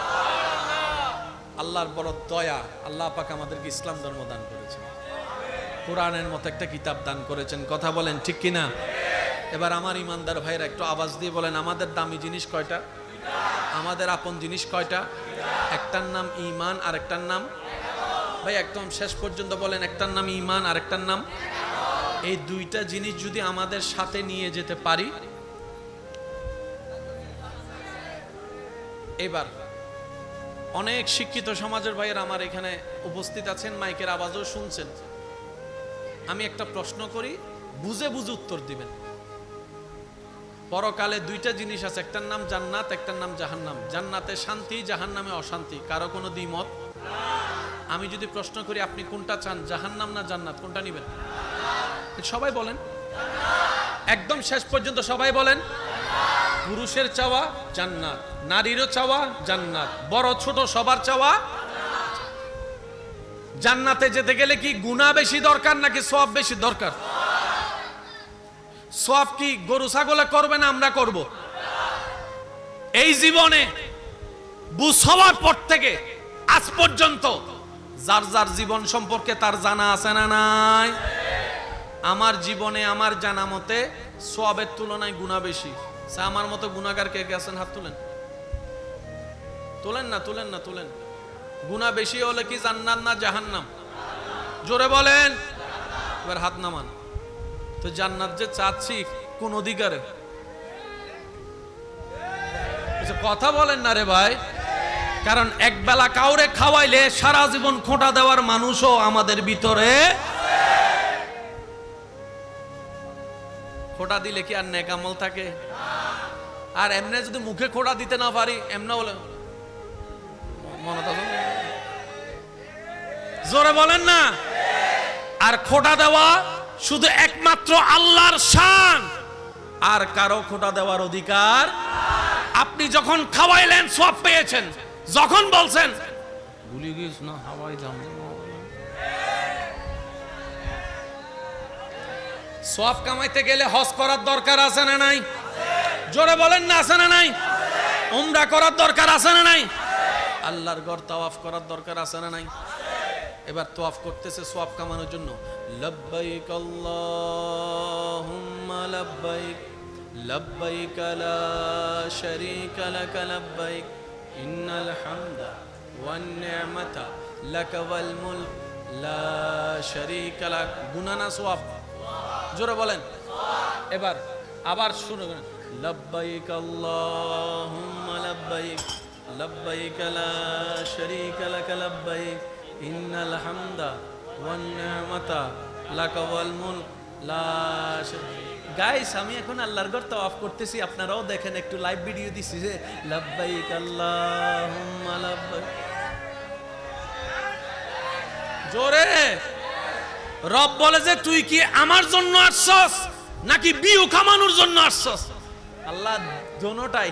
Speaker 1: আল্লাহর বড় দয়া, আল্লাহ পাক আমাদেরকে ইসলাম ধর্ম দান করেছেন, কোরআনের মতো একটা কিতাব দান করেছেন। কথা বলেন ঠিক কিনা? এবার আমার ইমানদার ভাইরা একটু আওয়াজ দিয়ে বলেন, আমাদের দামি জিনিস কয়টা? আমাদের আপন জিনিস কয়টা? একটার নাম ঈমান, আর একটার নাম, ভাই একদম শেষ পর্যন্ত বলেন, একটার নাম ঈমান আর একটার নাম। এই দুইটা জিনিস যদি আমাদের সাথে নিয়ে যেতে পারি, এবার অনেক শিক্ষিত সমাজের ভাইয়ের আমার এখানে উপস্থিত আছেন, মাইকের আওয়াজও শুনছেন। আমি একটা প্রশ্ন করি, বুঝে বুঝে উত্তর দিবেন। পরকালে দুইটা জিনিস আছে, একটার নাম জান্নাত, একটার নাম জাহান্নাম। জান্নাতে শান্তি, জাহান্নামে অশান্তি। কারো কোনো দ্বিমত? আমি যদি প্রশ্ন করি আপনি কোনটা চান, জাহান্নাম না জান্নাত, কোনটা নেবেন? সবাই বলেন, একদম শেষ পর্যন্ত সবাই বলেন। পুরুষের চাওয়া জান্নাত, নারীরও চাওয়া জান্নাত, বড় ছোট সবার চাওয়া। জান্নাতে যেতে গেলে কি গুনাহ বেশি দরকার নাকি সওয়াব বেশি দরকার? সওয়াব কি গরু ছাগলে করবে না আমরা করব? এই জীবনে বুঝ হওয়ার পর থেকে আজ পর্যন্ত যার যার জীবন সম্পর্কে তার জানা আছে না নাই? আমার জীবনে আমার জানা মতে সওয়াবের তুলনায় গুনাহ বেশি। আমার মতো গুনাহগার কে কে আছেন? হাত তুলেন। তুলেন না, তুলেন না, তুলেন। গুনাহ বেশি হলে কি জান্নাত না জাহান্নাম? জোরে বলেন। এবার হাত নামান। তো জান্নাত যে চাচ্ছি কোন অধিকারে? কথা বলেন না রে ভাই। কারণ একবেলা কাউরে খাওয়াইলে সারা জীবন খোঁটা দেওয়ার মানুষও আমাদের ভিতরে। খোঁটা দিলে কি আর নেক আমল থাকে? আর এমনি যদি মুখে খোঁটা দিতে না পারি, এমনি বলে মনে জোরে বলেন না। আর খোটা দেওয়া শুধু একমাত্র আল্লাহর শান, আর কারো খোটা দেওয়ার অধিকার। আপনি যখন খাওয়াইলেন সওয়াব পেয়েছেন, যখন বলছেন ভুলে গিয়েছ না হাওয়াই দাম, সওয়াব কামাইতে গেলে হজ করার দরকার আছে না নাই? জোরে বলেন না, আছে না নাই? উমরা করার দরকার আছে না নাই? আল্লাহর ঘর তাওয়াফ করার দরকার আছে না নাই? এবার তাওয়াফ করতেছে সওয়াব কামানোর জন্য। লব্বাইক আল্লাহুম্মা লব্বাইক লব্বাইক লা শারীকা লাক লব্বাইক ইন্নাল হামদা ওয়ান নি'মাতা লাক ওয়াল মুলক লা শারীকা লাক। গুনাহ না সওয়াব? জোরে বলেন। এবার আবার শুরু করেন। লব্বাইক আল্লাহুম্মা লব্বাইক লব্বাইক লা শারীকা লাক লব্বাইক ইন্নাল হামদা ওয়ান নি'মাতা লাক ওয়াল মুলক লা শারীকা। গাইস, আমি এখন আল্লাহর ঘর তাওয়াফ করতেছি, আপনারাও দেখেন, একটু লাইভ ভিডিও দিছি যে লব্বাইক আল্লাহুম্মা লব্বাইক। জোরে। রব বলে যে তুই কি আমার জন্য আসছস নাকি বিউ কামানোর জন্য আসছস? আল্লাহ দোনোটাই।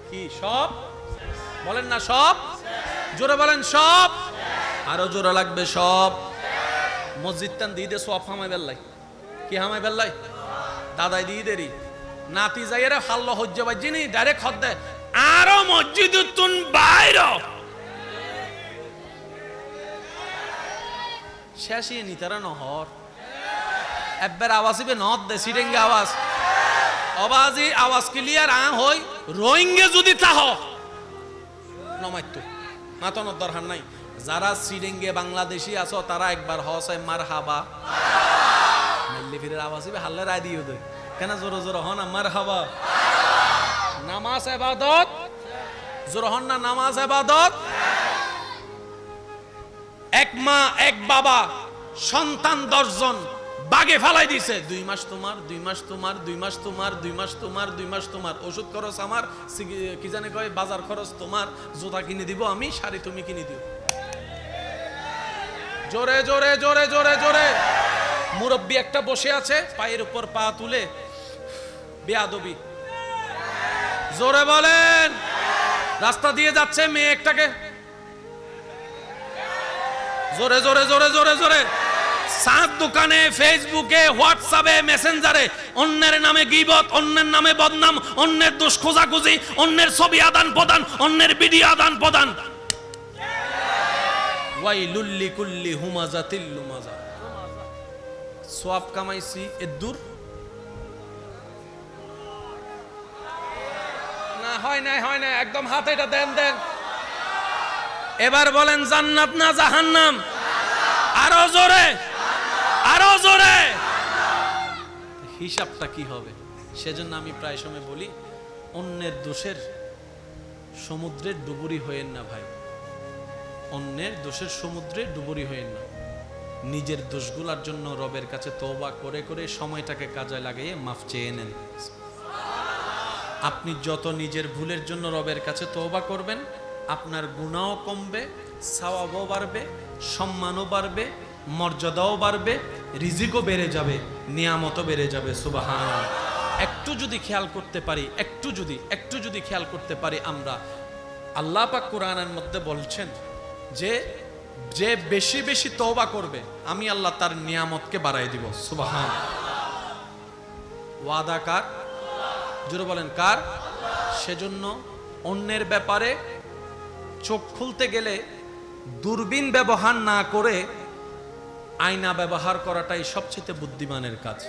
Speaker 1: কি সব? বলেন না সব। জোরে বলেন সব। আরো জোরে লাগবে সব। মসজিদ টান দিয়ে দে সব হামাই বেল্লাই। কি হামাই বেল্লাই? দাদাই দিয়ে দেরি নাতি যাইরে হাল্লো হজ্জে বাজিনি ডাইরেক্ট হদ দে আরো মসজিদ তুন বাইর শেষই নিতারা নহর একবার আওয়াজ ইবে নদ দে সিরেঙ্গে আওয়াজ আওয়াজই আওয়াজ ক্লিয়ার আ হই রোহিঙ্গে যদি তাহ নমাইতো মাতনের দরকার নাই। যারা সিরেঙ্গে বাংলাদেশি আছো তারা একবার হসায় মারহাবা মিল্লি ফিরের আওয়াজ ইবে হাল্লে রায় দিও দে কেন জোরে জোরে হন না মারহাবা। নামাজ ইবাদত জোরে হন না নামাজ ইবাদত। এক মা এক বাবা সন্তান 10 জন বাগে ফেলাই দিছে। 2 মাস তোমার 2 মাস তোমার 2 মাস তোমার 2 মাস তোমার 2 মাস তোমার ওষুধ খরচ আমার কি জানে কয় বাজার খরচ তোমার জুতা কিনে দিব আমি শাড়ি তুমি কিনে দিও। জোরে জোরে জোরে জোরে জোরে। মুরব্বি একটা বসে আছে পায়ের উপর পা তুলে বেয়াদবি। জোরে বলেন। রাস্তা দিয়ে যাচ্ছে মেয়ে একটাকে জোরে জোরে জোরে জোরে জোরে সাত দোকানে ফেসবুকে হোয়াটসঅ্যাপে মেসেঞ্জারে অন্যের নামে গীবত অন্যের নামে বদনাম অন্যের দোষ খোঁজাখুঁজি অন্যের ছবি আদান প্রদান অন্যের ভিডিও আদান প্রদান। ওয়াইলুল লিকুল্লি হুমাজাতিল লুমাজা। সওয়াব কামাইছি এদুর না হয় না হয় না একদম হাতে এটা দেন দেন। এবার বলেন জান্নাত না জাহান্নাম? আরো জোরে আরো জোরে। হিসাবটা কি হবে? সেজন্য আমি প্রায় সময় বলি অন্যের দোষের সমুদ্রে ডুবুরি হয়েন না ভাই। অন্যের দোষের সমুদ্রে ডুবুরি হয়েন না। নিজের দোষগুলোর জন্য রবের কাছে তওবা করে করে সময়টাকে কাজে লাগিয়ে মাফ চেয়ে নেন। আপনি যত নিজের ভুলের জন্য রবের কাছে তওবা করবেন আপনার গুনাহও কমবে, সওয়াবও বাড়বে, সম্মানও বাড়বে, মর্যাদাও বাড়বে, রিজিকও বেড়ে যাবে, নিয়ামতও বেড়ে যাবে। সুবহানাল্লাহ। একটু যদি খেয়াল করতে পারি একটু যদি খেয়াল করতে পারি আমরা, আল্লাহ পাক কোরআনের মধ্যে বলছেন যে যে বেশি বেশি তওবা করবে আমি আল্লাহ তার নিয়ামতকে বাড়াই দিব। সুবহানাল্লাহ। ওয়াদা কার? জোরে বলেন কার? সেজন্য অন্যের ব্যাপারে চোখ খুলতে গেলে দূরবীন ব্যবহার না করে আয়না ব্যবহার করাটাই সবচেয়ে বুদ্ধিমানের কাজ।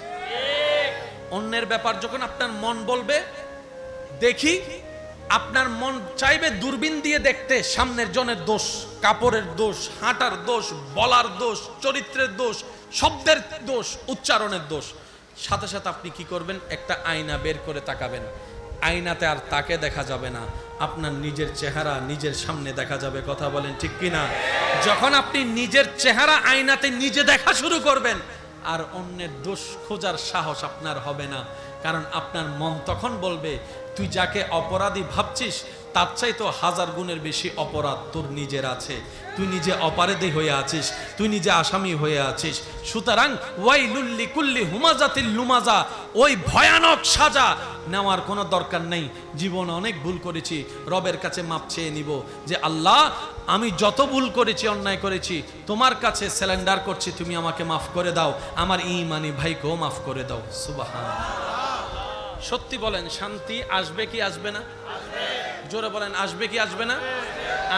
Speaker 1: অন্যের ব্যাপার যখন আপনার মন বলবে দেখি, আপনার মন চাইবে দূরবীন দিয়ে দেখতে সামনের জনের দোষ, কাপড়ের দোষ, হাঁটার দোষ, বলার দোষ, চরিত্রের দোষ, শব্দের দোষ, উচ্চারণের দোষ। সাথে সাথে আপনি কি করবেন? একটা আয়না বের করে তাকাবেন। আয়নাতে আর তাকে দেখা যাবে না, আপনার নিজের চেহারা নিজের সামনে দেখা যাবে। কথা বলেন ঠিক কিনা? যখন আপনি নিজের চেহারা আয়নাতে নিজে দেখা শুরু করবেন আর অন্যের দোষ খোঁজার সাহস আপনার হবে না, কারণ আপনার মন তখন বলবে তুই যাকে অপরাধী ভাবছিস তার চাইতে হাজার গুণের বেশি অপরাধ তোর নিজের আছে। তুই নিজে অপরাধী হয়ে আছিস, তুই নিজে আসামি হয়ে আছিস। সুতরাং ওয়াইলুল লিকুল্লি হুমাজাতিল লুমাজা, ওই ভয়ানক সাজা নেওয়ার কোনো দরকার নেই। জীবনে অনেক ভুল করেছি, রবের কাছে মাপ চেয়ে নিব যে আল্লাহ আমি যত ভুল করেছি, অন্যায় করেছি, তোমার কাছে স্যালেন্ডার করছি, তুমি আমাকে মাফ করে দাও, আমার ইমানি ভাইকেও মাফ করে দাও। সুবহানাল্লাহ। সত্যি বলেন, শান্তি আসবে কি আসবে না? জোরে বলেন, আসবে কি আসবে না?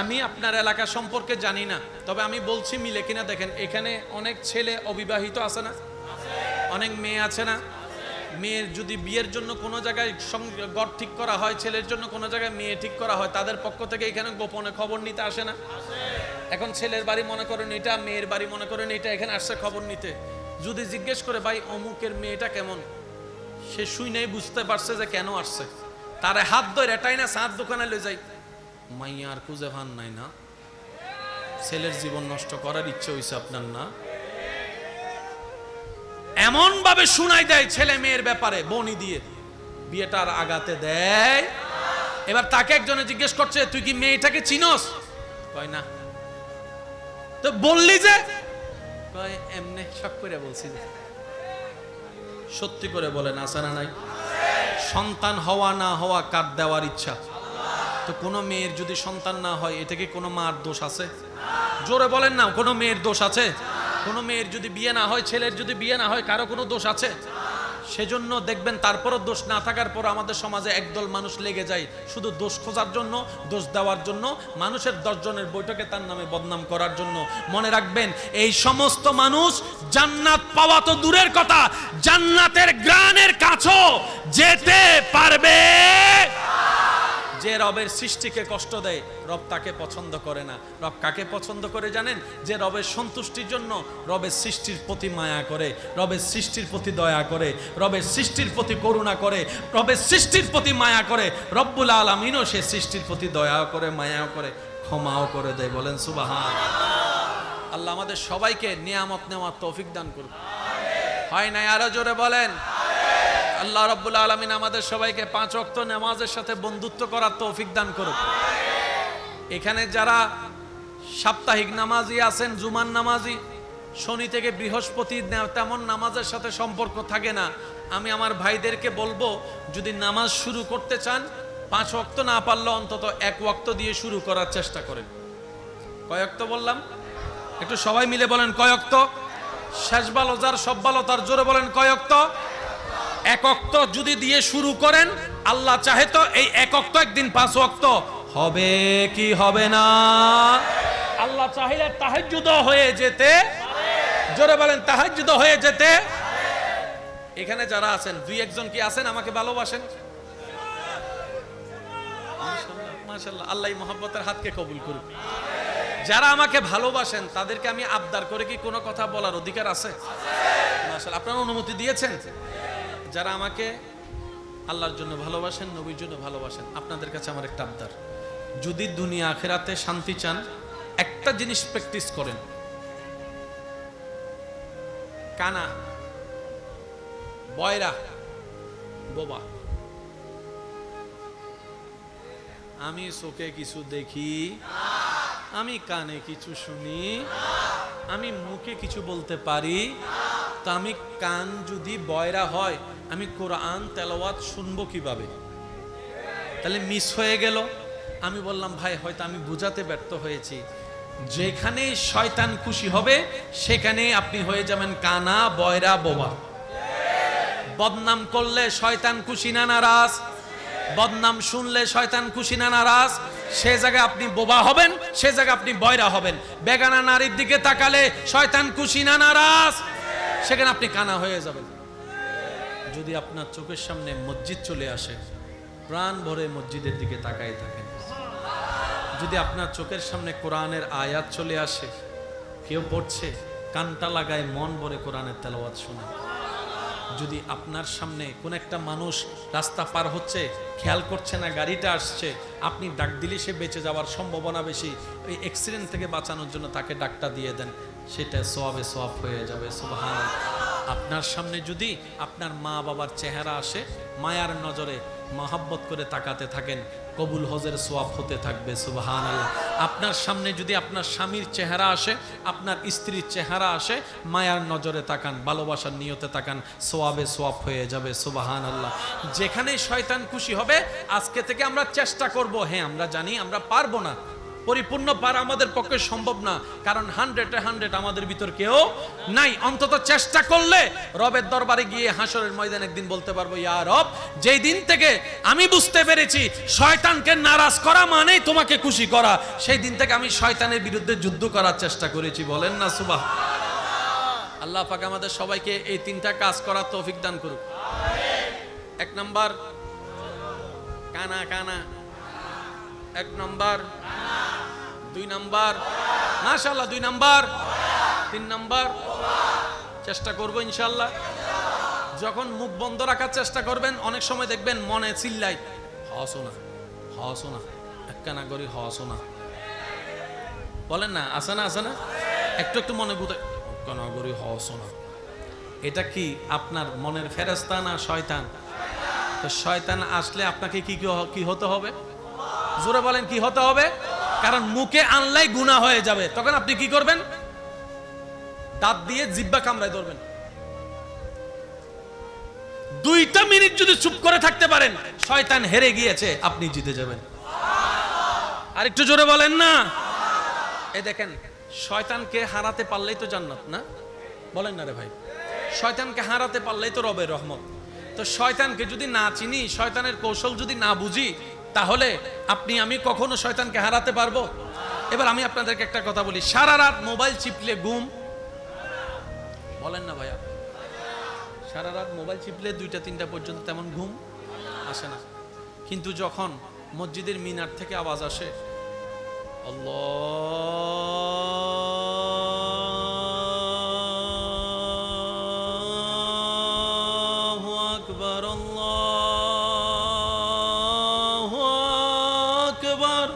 Speaker 1: আমি আপনার এলাকা সম্পর্কে জানি না, তবে আমি বলছি মিলে কিনা দেখেন। এখানে অনেক ছেলে অবিবাহিত আছে না? অনেক মেয়ে আছে না? মেয়ের যদি বিয়ের জন্য কোনো জায়গায় ঘর ঠিক করা হয়, ছেলের জন্য কোনো জায়গায় মেয়ে ঠিক করা হয়, তাদের পক্ষ থেকে এখানে গোপনে খবর নিতে আসে না? এখন ছেলের বাড়ি মনে করেন এটা, মেয়ের বাড়ি মনে করেন এটা, এখানে আসছে খবর নিতে। যদি জিজ্ঞেস করে ভাই অমুকের মেয়েটা কেমন, সে শুই নাই বুঝতে পারছে যে কেন আসছে, তারে হাত ধরে এটাই না সাত দোকানে লয়ে যাই, মাইয়া আর খুঁজে ভান নাই না? ছেলের জীবন নষ্ট করার ইচ্ছে হইছে আপনার না? এমন ভাবে শুনাই দেয় ছেলে মেয়ের ব্যাপারে বনি দিয়ে, বিয়েটার আগাতে দেয়। এবার তাকে একজনে জিজ্ঞেস করছে তুই কি মেয়েটাকে চিনস? কয় না। তো বললি যে? কয় এমনি শখ করে বলছি। যে সত্যি করে বলেন আছে না নাই? সন্তান হওয়া না হওয়া কার দেওয়ার ইচ্ছা? তো কোনো মেয়ের যদি সন্তান না হয়, এটা কি কোনো মার দোষ আছে? জোরে বলেন না, কোনো মেয়ের দোষ আছে? কোনো মেয়ের যদি বিয়ে না হয়, ছেলের যদি বিয়ে না হয়, কারো কোনো দোষ আছে? সেজন্য দেখবেন তারপরও দোষ না থাকার পর আমাদের সমাজে একদল মানুষ লেগে যায় শুধু দোষ খোঁজার জন্য, দোষ দেওয়ার জন্য, মানুষের 10 জনের বৈঠকে তার নামে বদনাম করার জন্য। মনে রাখবেন, এই সমস্ত মানুষ জান্নাত পাওয়া তো দূরের কথা, জান্নাতের গ্রানের কাছেও যেতে পারবে। যে রবের সৃষ্টিকে কষ্ট দেয়, রব তাকে পছন্দ করে না। রব কাকে পছন্দ করে জানেন? যে রবের সন্তুষ্টির জন্য রবের সৃষ্টির প্রতি মায়া করে, রবের সৃষ্টির প্রতি দয়া করে, রবের সৃষ্টির প্রতি করুণা করে, রবের সৃষ্টির প্রতি মায়া করে। রব্বুল আলামিনও সে সৃষ্টির প্রতি দয়া করে, মায়া করে, ক্ষমাও করে দেয়। বলেন সুবহান। আল্লাহ আমাদের সবাইকে নিয়ামত নেওয়ার তৌফিক দান করুন। হয় নাই? আরো জোরে বলেন। আল্লাহ রাব্বুল আলামিন আমাদের সবাইকে 5 ওয়াক্ত নামাজের সাথে বন্ধুত্ব করার তৌফিক দান করুন। এখানে যারা সাপ্তাহিক নামাজি আছেন, জুমার নামাজি, শনি থেকে বৃহস্পতি তেমন নামাজের সাথে সম্পর্ক থাকে না, আমি আমার ভাইদেরকে বলবো যদি নামাজ শুরু করতে চান, 5 ওয়াক্ত না পারলে অন্তত 1 ওয়াক্ত দিয়ে শুরু করার চেষ্টা করেন। কয় ওয়াক্ত বললাম? একটু সবাই মিলে বলেন কয় ওয়াক্ত? শেষ ভালো যার সব ভালো তার, জোরে বলেন কয় ওয়াক্ত? 1 ওয়াক্ত যদি দিয়ে শুরু করেন, আল্লাহ চাহে তো এই 1 ওয়াক্ত একদিন 5 ওয়াক্ত হবে কি হবে না? আল্লাহ চাইলে তাহাজ্জুদ হয়ে যেতে, জোরে বলেন তাহাজ্জুদ হয়ে যেতে। এখানে যারা আছেন 2-1 জন কি আছেন আমাকে ভালোবাসেন? মাশাআল্লাহ মাশাআল্লাহ, আল্লাহ মহব্বতের হাতকে কবুল করুন। যারা আমাকে ভালোবাসেন তাদেরকে আমি আবদার করে কি কোনো কথা বলার অধিকার আছে? মাশাআল্লাহ, আপনারা অনুমতি দিয়েছেন। যারা আমাকে আল্লাহর জন্য ভালোবাসেন, নবীর জন্য ভালোবাসেন, আপনাদের কাছে আমার একটা আবদার, যদি দুনিয়া আখিরাতে শান্তি চান, একটা জিনিস প্র্যাকটিস করেন। কানা, বয়রা, বোবা। আমি চোখে কিছু দেখি, আমি কানে কিছু শুনি, আমি মুখে কিছু বলতে পারি, তা আমি কান যদি বয়রা হয়, আমি কোরআন তেলাওয়াত শুনবো কিভাবে? তাহলে মিস হয়ে গেল। আমি বললাম ভাই হয়তো আমি বুঝাতে ব্যর্থ হয়েছি, যেখানে শয়তান খুশি হবে সেখানে আপনি হয়ে যাবেন কানা, বয়রা, বোবা। বদনাম করলে শয়তান খুশি না নারাজ? বদনাম শুনলে শয়তান খুশি না নারাজ? সে জায়গায় আপনি বোবা হবেন, সে জায়গায় আপনি বয়রা হবেন। বেগানা নারীর দিকে তাকালে শয়তান খুশি না নারাজ? সেখানে আপনি কানা হয়ে যাবেন। যদি আপনার চোখের সামনে মসজিদ চলে আসে, প্রাণ ভরে মসজিদের দিকে তাকায় থাকেন। যদি আপনার চোখের সামনে কোরআনের আয়াত চলে আসে, কেউ পড়ছে, কানটা লাগায় মন ভরে কোরআনের তেলাওয়াত শুনে। যদি আপনার সামনে কোন একটা মানুষ রাস্তা পার হচ্ছে, খেয়াল করছে না গাড়িটা আসছে, আপনি ডাক দিলে সে বেঁচে যাওয়ার সম্ভাবনা বেশি, ওই অ্যাক্সিডেন্ট থেকে বাঁচানোর জন্য তাকে ডাকটা দিয়ে দেন, সেটা সওয়াবে সওয়াব হয়ে যাবে। সুবহানাল্লাহ। আপনার সামনে যদি আপনার মা বাবার চেহারা আসে, মায়ার নজরে মহব্বত করে তাকাতে থাকেন, কবুল হজের সোয়াব হতে থাকবে, সুবহানাল্লাহ। আপনার সামনে যদি আপনার স্বামীর চেহারা আসে, আপনার স্ত্রীর চেহারা আসে, মায়ার নজরে তাকান, ভালোবাসার নিয়তে তাকান, সোয়াবে সোয়াব হয়ে যাবে, সুবহানাল্লাহ। যেখানেই শয়তান খুশি হবে, আজকে থেকে আমরা চেষ্টা করব। হ্যাঁ, আমরা জানি আমরা পারবো না, পরিপূর্ণ পারা আমাদের পক্ষে সম্ভব না, কারণ 100 আমাদের ভিতর কেউ নাই। অন্তত চেষ্টা করলে রবের দরবারে গিয়ে হাসরের ময়দানে একদিন বলতে পারবো, ইয়া রব, যেই দিন থেকে আমি বুঝতে পেরেছি শয়তানকে নারাজ করা মানেই তোমাকে খুশি করা, সেই দিন থেকে আমি শয়তানের বিরুদ্ধে যুদ্ধ করার চেষ্টা করেছি। বলেন না সুবহান। আল্লাহ পাক আমাদের সবাইকে এই 3টা কাজ করার তৌফিক দান করুক। 1 নাম্বার কানা কানা, 1 নাম্বার, 2 নাম্বার মাশাআল্লাহ, 2 নাম্বার, 3 নাম্বার চেষ্টা করব ইনশাআল্লাহ। যখন মুখ বন্ধ রাখার চেষ্টা করবেন, অনেক সময় দেখবেন মনে চিল্লাই, হসোনা হসোনা, একখানা করি হসোনা, বলেন না, আছে না, আছে না, একটু একটু মনে বুঝে একখানা করি হসোনা। এটা কি আপনার মনের ফেরেশতা না শয়তান? তো শয়তান আসলে আপনাকে কি হতে হবে? জোরে বলেন, কি হতে হবে? কারণ মুখে আনলাই গুনাহ হয়ে যাবে। তখন আপনি কি করবেন? দাঁত দিয়ে জিহ্বা কামড়ায় ধরবেন। 2টা মিনিট যদি চুপ করে থাকতে পারেন, শয়তান হেরে গিয়েছে, আপনি জিতে যাবেন। আর একটু জোরে বলেন না। এই দেখেন, শয়তানকে হারাতে পারলেই তো জান্নাত, না? বলেন না রে ভাই, শয়তানকে হারাতে পারলেই তো রবের রহমত। তো শয়তানকে যদি না চিনি, শয়তানের কৌশল যদি না বুঝি, তাহলে আপনি আমি কখনো শয়তানকে হারাতে পারবো? এবার আমি আপনাদেরকে একটা কথা বলি, সারা রাত মোবাইল চিপলে ঘুম, বলেন না ভাইয়া, সারা রাত মোবাইল চিপলে 2টা-3টা পর্যন্ত তেমন ঘুম আসে না। কিন্তু যখন মসজিদের মিনার থেকে আওয়াজ আসে, আল্লাহু আকবার, আল্লাহু আকবার,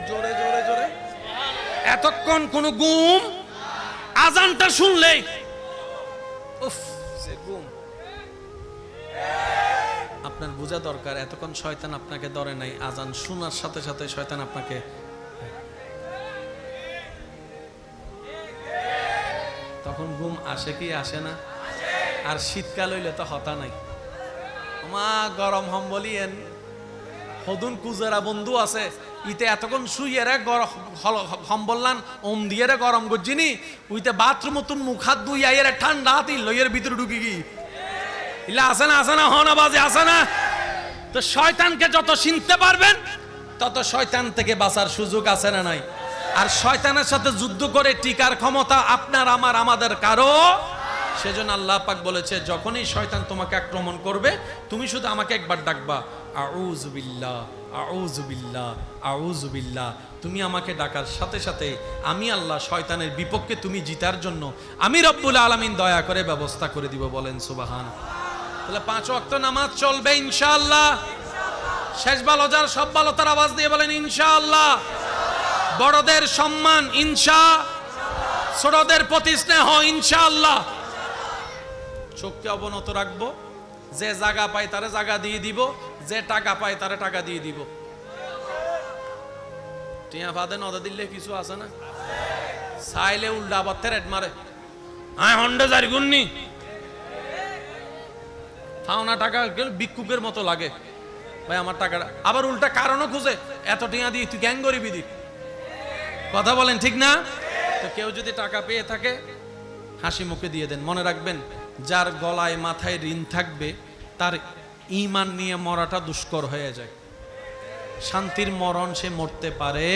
Speaker 1: জোরে জোরে জোরে, এতক্ষণ কোন ঘুম, আজানটা শুনলেই উফ, সে ঘুম। আপনার বোঝা দরকার, এতক্ষণ শয়তান আপনাকে ধরে নাই, আজান শোনার সাথে সাথে শয়তান আপনাকে, তখন ঘুম আসে কি আসে না? আর শীতকাল হইলে তো হতা নাই, মা গরম হম বলিয়েন, হদুন কুজেরা বন্ধু আছে, ইতে এতক্ষণ শুইয়ে রে হম বললাম ওম দিয়ে রে গরম গজ্জিনি, উইতে বাথরুম তুন মুখ হাত দুই আইয়ের ঠান্ডা হাতি লইয়ের ভিতরে ঢুকি গি, ইলা আসে না, আসে না, হনা বাজে আসে না। তো শয়তানকে যত চিনতে পারবেন, তত শয়তান থেকে বাঁচার সুযোগ আছে না নাই? আর শয়তানের সাথে যুদ্ধ করে টিকার ক্ষমতা আপনার আমার আমাদের কারো। সেজন্য আল্লাহ পাক বলেছে, যখনই শয়তান তোমাকে আক্রমণ করবে, তুমি শুধু আমাকে একবার ডাকবা, আউযু বিল্লাহ, আউযু বিল্লাহ, আউযু বিল্লাহ। তুমি আমাকে ডাকার সাথে সাথে আমি আল্লাহ শয়তানের বিপক্ষে তুমি জিতার জন্য আমি রব্বুল আলামিন দয়া করে ব্যবস্থা করে দিব। বলেন সুবহান। তাহলে 5 ওয়াক্ত নামাজ চলবে ইনশাআল্লাহ। শেষ ভালো যার সব ভালো তার আওয়াজ দিয়ে বলেন ইনশাআল্লাহ। বড়দের সম্মান ইনশাআল্লাহ, ছোটদের প্রতি স্নেহ ইনশাআল্লাহ। চোখকে অবনত রাখবো, যে জায়গা পায় তারে জায়গা দিয়ে দিব, যে টাকা পায় তারে টাকা দিয়ে দিব। টিয়া ফাদে নদা দিলে কিছু আছে না, চাইলে উল্টা আবার রেড মারে, আয় হন্ডে জারি গুন্নি ফাওনা টাকা ভিক্ষুকের মতো লাগে, ভাই আমার টাকাটা, আবার উল্টা কারণও খুঁজে, এত টিয়া দিয়ে তুই গ্যাং গরিবি দি। কথা বলেন ঠিক না? তো কেউ যদি টাকা পেয়ে থাকে হাসি মুখে দিয়ে দেন। মনে রাখবেন, যার গলায় মাথায় ঋণ থাকবে তার ঈমান নিয়ে মরাটা দুষ্কর হয়ে যায়, শান্তির মরণ সে মরতে পারে।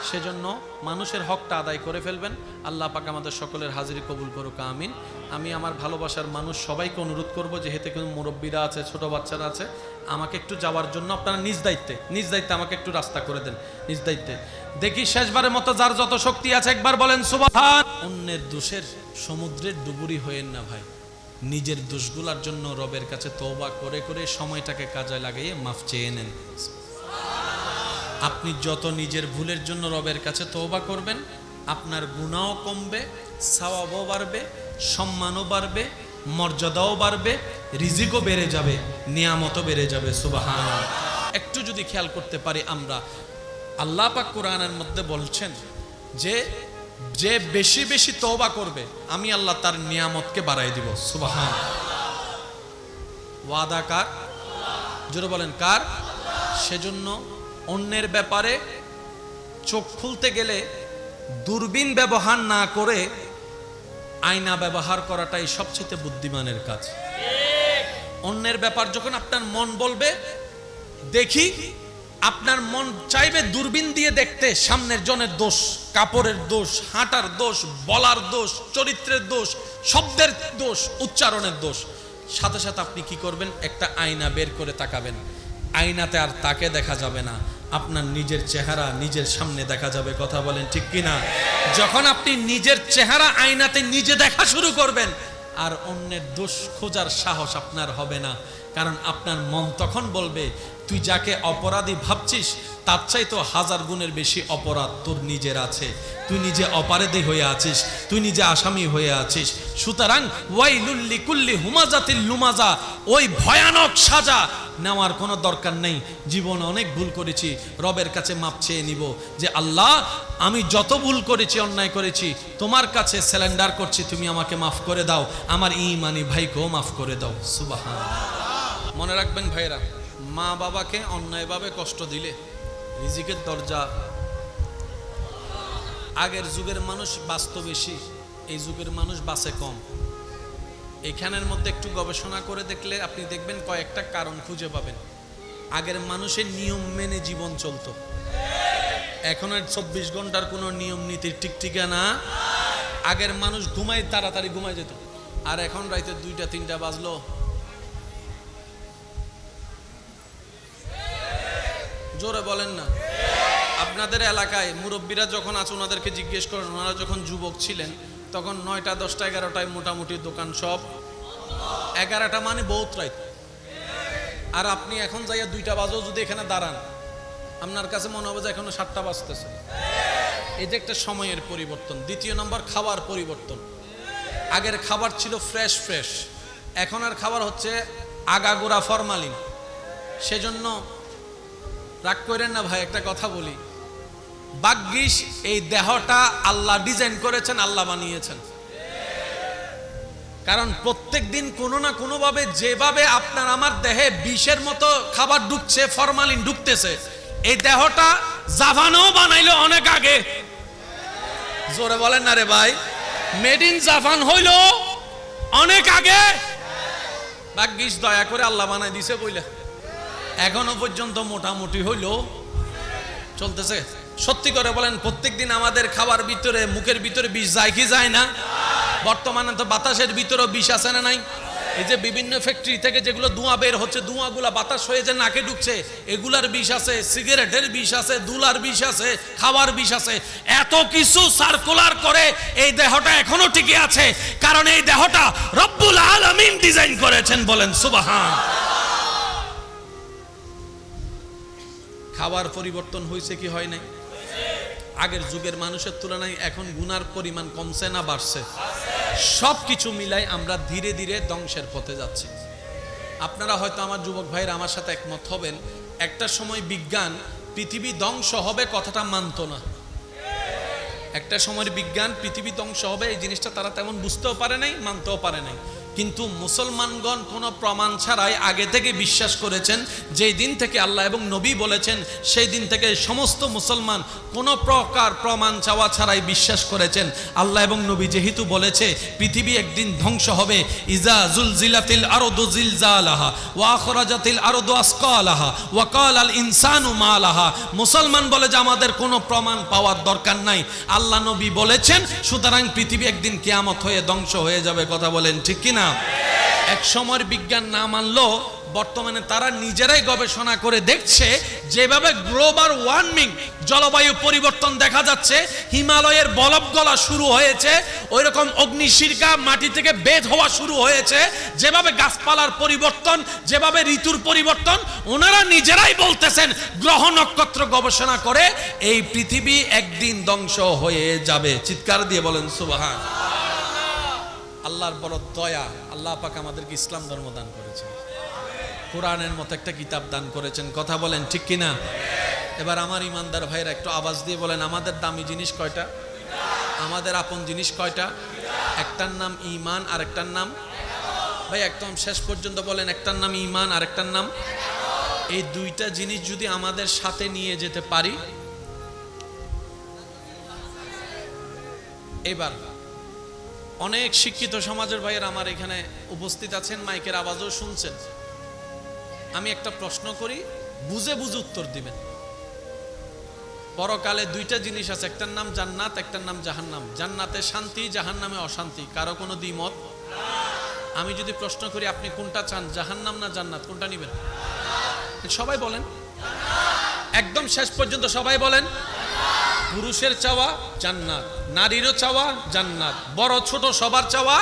Speaker 1: সেজন্য মানুষের হকটা আদায় করে ফেলবেন। আল্লাহ পাক আমাদের সকলের হাজিরি কবুল করুক, আমিন। আমি আমার ভালোবাসার মানুষ সবাইকে অনুরোধ করব, যেহেতু কোনো মুরব্বীরা আছে, ছোট বাচ্চারা আছে, আমাকে একটু যাওয়ার জন্য আপনারা নিজ দায়িত্বে আমাকে একটু রাস্তা করে দেন, নিজ দায়িত্বে। দেখি শেষবারের মতো যার যত শক্তি আছে একবার বলেন সুবহান। অন্যের দোষের সমুদ্রের ডুবুরি হয়েন না ভাই, নিজের দোষগুলোর জন্য রবের কাছে তওবা করে করে সময়টাকে কাজে লাগিয়ে মাফ চেয়ে নেন। আপনি যত নিজের ভুলের জন্য রবের কাছে তওবা করবেন, আপনার গুনাহও কমবে, সওয়াবও বাড়বে, সম্মানও বাড়বে, মর্যাদাও বাড়বে, রিজিকও বেড়ে যাবে, নিয়ামতও বেড়ে যাবে। সুবহানাল্লাহ। একটু যদি খেয়াল করতে পারি আমরা, আল্লাহ পাক কোরআনের মধ্যে বলছেন যে যে বেশি বেশি তওবা করবে আমি আল্লাহ তার নিয়ামতকে বাড়াই দিব। সুবহানাল্লাহ। ওয়াদা কার? জোরে বলেন কার? সেজন্য অন্যের ব্যাপারে চোখ খুলতে গেলে দূরবীন ব্যবহার না করে আয়না ব্যবহার করাটাই সবচেয়ে বুদ্ধিমানের কাজ। অন্যের ব্যাপার যখন আপনার মন বলবে দেখি, আপনার মন চাইবে দূরবীন দিয়ে দেখতে সামনের জনের দোষ, কাপড়ের দোষ, হাঁটার দোষ, বলার দোষ, চরিত্রের দোষ, শব্দের দোষ, উচ্চারণের দোষ। সাথে সাথে আপনি কি করবেন? একটা আয়না বের করে তাকাবেন। আয়নাতে আর তাকে দেখা যাবে না, আপনার নিজের চেহারা নিজের সামনে দেখা যাবে। কথা বলেন ঠিক কিনা? যখন আপনি নিজের চেহারা আয়নাতে নিজে দেখা শুরু করবেন, আর অন্যের দোষ খোঁজার সাহস আপনার হবে না। কারণ আপনার মন তখন বলবে তুই যাকে অপরাধী ভাবছিস তার চাইতো 1000 গুণের বেশি অপরাধ তোর নিজের আছে। তুই নিজে অপরাধী হয়ে আছিস, তুই নিজে আসামি হয়ে আছিস। সুতরাং ওয়াইলুল লিকুল্লি হুমাজাতিল লুমাজা, ওই ভয়ানক সাজা নেওয়ার কোনো দরকার নেই। জীবনে অনেক ভুল করেছি, রবের কাছে মাপ চেয়ে নিব যে আল্লাহ আমি যত ভুল করেছি, অন্যায় করেছি, তোমার কাছে স্যালেন্ডার করছি, তুমি আমাকে মাফ করে দাও, আমার ইমানি ভাইকেও মাফ করে দাও। সুবহানাল্লাহ। মনে রাখবেন ভাইরা, মা বাবাকে অন্যায়ভাবে কষ্ট দিলে রিজিকের দরজা, আগের যুগের মানুষ বাঁচত বেশি, এই যুগের মানুষ বাঁচে কম। এখানের মধ্যে একটু গবেষণা করে দেখলে আপনি দেখবেন কয়েকটা কারণ খুঁজে পাবেন। আগের মানুষের নিয়ম মেনে জীবন চলতো, এখন আর 24 ঘন্টার কোনো নিয়ম নীতির টিকটিকা না। আগের মানুষ ঘুমাই তাড়াতাড়ি ঘুমাই যেত, আর এখন রাইতে 2টা-3টা বাজলো জোরে বলেন না। আপনাদের এলাকায় মুরব্বীরা যখন আছে ওনাদেরকে জিজ্ঞেস করেন, ওনারা যখন যুবক ছিলেন তখন 9টা, 10টা, 11টায় মোটামুটি দোকান সব, 11টা মানে বহুত রাত। আর আপনি এখন যাইয়া 2টা বাজেও যদি এখানে দাঁড়ান, আপনার কাছে মনে হবে যে এখনো 7টা বাজতেছে। এই যে একটা সময়ের পরিবর্তন। দ্বিতীয় নম্বর, খাবার পরিবর্তন। আগের খাবার ছিল ফ্রেশ ফ্রেশ, এখন আর খাবার হচ্ছে আগাগোড়া ফরমালিন। সেজন্য রাগ করেন না ভাই, একটা কথা বলি, ভাগ্যিস এই দেহটা আল্লাহ ডিজাইন করেছেন, আল্লাহ বানিয়েছেন। কারণ প্রত্যেক দিন কোনো না কোনো ভাবে যেভাবে আপনার আমার দেহে বিষের মতো খাবার ঢুকছে, ফরমালিন ঢুকতেছে, এই দেহটা জাপানও বানাইলো অনেক আগে। জোরে বলেন না রে ভাই, মেড ইন জাপান হইলো অনেক আগে। ভাগ্যিস দয়া করে আল্লাহ বানাই দিছে বইলা এখনো পর্যন্ত মোটামুটি হইলো চলতেছে। সত্যি করে বলেন, প্রত্যেকদিন আমাদের খাবার ভিতরে, মুখের ভিতরে বিষ যায় কি যায় না? বর্তমানে তো বাতাসের ভিতরেও বিষ আছে না নাই? এই যে বিভিন্ন ফ্যাক্টরি থেকে যেগুলো ধোঁয়া বের হচ্ছে, ধোঁয়াগুলা বাতাস হয়ে যে নাকে ঢুকছে, এগুলার বিষ আছে, সিগারেটের বিষ আছে, দুলার বিষ আছে, খাবার বিষ আছে। এত কিছু সার্কুলার করে এই দেহটা এখনো টিকে আছে, কারণ এই দেহটা রব্বুল আলামিন ডিজাইন করেছেন। বলেন সুবহানাল্লাহ। খাবার পরিবর্তন হয়েছে কি হয় নাই? আগের যুগের মানুষের তুলনায় এখন গুনার পরিমাণ কমছে না বাড়ছে? সবকিছু মিলাই আমরা ধীরে ধীরে ধ্বংসের পথে যাচ্ছি। আপনারা হয়তো আমার যুবক ভাইরা আমার সাথে একমত হবেন, একটা সময় বিজ্ঞান পৃথিবী ধ্বংস হবে কথাটা মানত না। একটা সময় বিজ্ঞান পৃথিবী ধ্বংস হবে এই জিনিসটা তারা তেমন বুঝতেও পারে নাই, মানতেও পারে নাই। কিন্তু মুসলমানগণ কোনো প্রমাণ ছাড়াই আগে থেকে বিশ্বাস করেছেন। যেই দিন থেকে আল্লাহ এবং নবী বলেছেন, সেই দিন থেকে সমস্ত মুসলমান কোনো প্রকার প্রমাণ চাওয়া ছাড়াই বিশ্বাস করেছেন। আল্লাহ এবং নবী যেহেতু বলেছে পৃথিবী একদিন ধ্বংস হবে, ইজা জুলজিলাতিল আরদু জিলজালাহা ওয়া আখরাজাতিল আরদু আসকালাহা ওয়া ক্বালাল ইনসানু মা লাহা। মুসলমান বলে যে আমাদের কোনো প্রমাণ পাওয়ার দরকার নাই, আল্লাহ নবী বলেছেন, সুতরাং পৃথিবী একদিন কিয়ামত হয়ে ধ্বংস হয়ে যাবে। কথা বলেন ঠিক কিনা? এক সময়ের বিজ্ঞান না মানলো বর্তমানে তারা নিজেরাই গবেষণা করে দেখছে যেভাবে গ্লোবাল ওয়ার্মিং জলবায়ু পরিবর্তন দেখা যাচ্ছে, হিমালয়ের বরফ গলা শুরু হয়েছে, ওইরকম অগ্নিশিখা মাটি থেকে বের হওয়া শুরু হয়েছে, যেভাবে গাছপালার পরিবর্তন, যেভাবে ঋতুর পরিবর্তন, ওনারা নিজেরাই বলতেছেন গ্রহ নক্ষত্র গবেষণা করে এই পৃথিবী একদিন ধ্বংস হয়ে যাবে। চিৎকার দিয়ে বলেন সুবহান। আল্লাহর বড় দয়া, আল্লাহ পাক আমাদেরকে ইসলাম ধর্ম দান করেছেন, কোরআনের মতো একটা কিতাব দান করেছেন। কথা বলেন ঠিক কিনা? এবার আমার ইমানদার ভাইরা একটু আওয়াজ দিয়ে বলেন, আমাদের দামি জিনিস কয়টা? আমাদের আপন জিনিস কয়টা? একটার নাম ঈমান আর একটার নাম, ভাই একদম শেষ পর্যন্ত বলেন, একটার নাম ঈমান আর একটার নাম। এই দুইটা জিনিস যদি আমাদের সাথে নিয়ে যেতে পারি, এবার অনেক শিক্ষিত সমাজের ভাইয়ের আমার এখানে উপস্থিত আছেন, মাইকের আওয়াজও শুনছেন। আমি একটা প্রশ্ন করি, বুঝে বুঝে উত্তর দিবেন। পরকালে দুইটা জিনিস আছে, একটার নাম জান্নাত, একটার নাম জাহান্নাম। জান্নাতে শান্তি, জাহান্নামে অশান্তি, কারো কোনো দ্বিমত। আমি যদি প্রশ্ন করি আপনি কোনটা চান, জাহান্নাম না জান্নাত, কোনটা নেবেন? সবাই বলেন, একদম শেষ পর্যন্ত সবাই বলেন। পুরুষের চাওয়া জান্নাত, নারীরও চাওয়া জান্নাত, বড় ছোট সবার চাওয়া।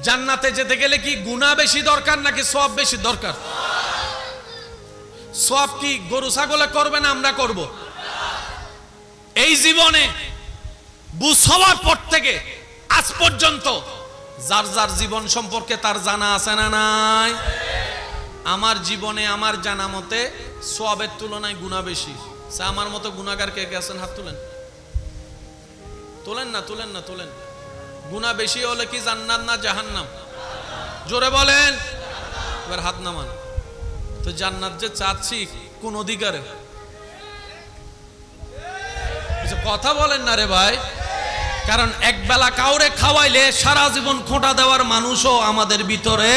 Speaker 1: জান্নাতে যেতে গেলে কি গুনাহ বেশি দরকার নাকি সওয়াব বেশি দরকার? সওয়াব কি গরু ছাগলে করবে না আমরা করব? এই জীবনে বুঝ হওয়ার পর থেকে আজ পর্যন্ত যার যার জীবন সম্পর্কে তার জানা আছে না নাই? আমার জীবনে আমার জানা মতে সওয়াবের তুলনায় গুনাহ বেশি। আমার মতো গুনাহগার কে কে আছেন? হাত তুলেন। তুলেন না, তুলেন না, তুলেন। গুনাহ বেশি হলে কি জান্নাত না জাহান্নাম? জোরে বলেন। এবার হাত নামান। তো জান্নাত যে চাচ্ছি কোন অধিকারে? কথা বলেন না রে ভাই। কারণ একবেলা কাউরে খাওয়াইলে সারা জীবন খোঁটা দেওয়ার মানুষও আমাদের ভিতরে।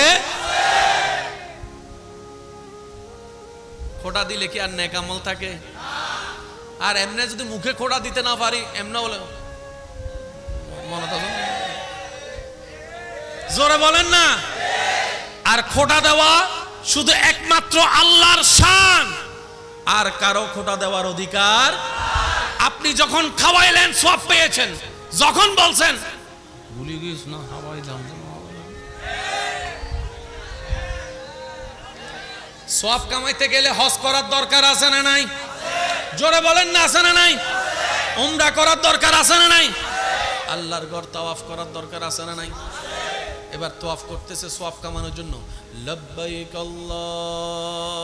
Speaker 1: খোঁটা দিলে কি আর নেক আমল থাকে? আর এমনি যদি মুখে খোঁটা দিতে না পারি, এমনি বলে মনে তো জোরে বলেন না। আর খোঁটা দেওয়া শুধু একমাত্র আল্লাহর শান, আর কারো খোঁটা দেওয়ার অধিকার। আপনি যখন খাওয়াইলেন সওয়াব পেয়েছেন, যখন বলছেন ভুলে গিস না হাওয়াই দাম, সওয়াব কামাইতে গেলে হজ করার দরকার আছে না নাই? জোরে বলেন না, আছে না নাই? উমরা করার দরকার আছে না নাই? আল্লাহর ঘর তাওয়াফ করার দরকার আছে না নাই? এবার তাওয়াফ করতেছে সওয়াব কামানোর জন্য। লব্বাইক আল্লাহুম্মা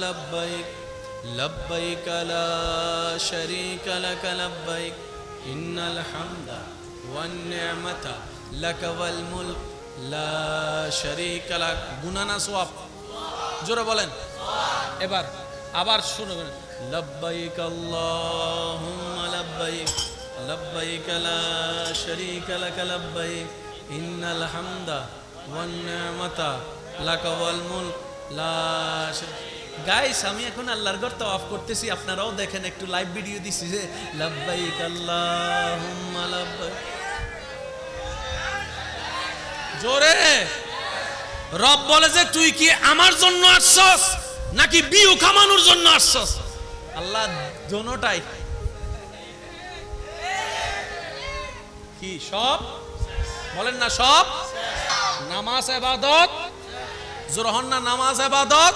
Speaker 1: লব্বাইক লব্বাইক লা শারীকা লাক লব্বাইক ইন্নাল হামদা ওয়ান নি'মাতা লাক ওয়াল মুলক লা শারীকা লাক। গুনাহ না সওয়াব? জোরে বলেন। এবার আবার শুনুন, লব্বাইক আল্লাহুম্মা লব্বাইক লব্বাইক লা শারীকা লাক লব্বাইক ইন্নাল হামদা ওয়ান নি'মাতা লাক ওয়াল মুলক লা শারীকা। গাইস, আমি এখন আল্লাহর ঘর তাওয়াফ করতেছি, আপনারাও দেখেন, একটু লাইভ ভিডিও দিছি যে লব্বাইক আল্লাহুম্মা লব্বাইক। জোরে। রব বলে যে তুই কি আমার জন্য আসছস নাকি বিউ কামানোর জন্য আসছস? আল্লাহ দোনোটাই। কি সব বলেন না? সব। নামাজ ইবাদত, জোরহন না, নামাজ ইবাদত।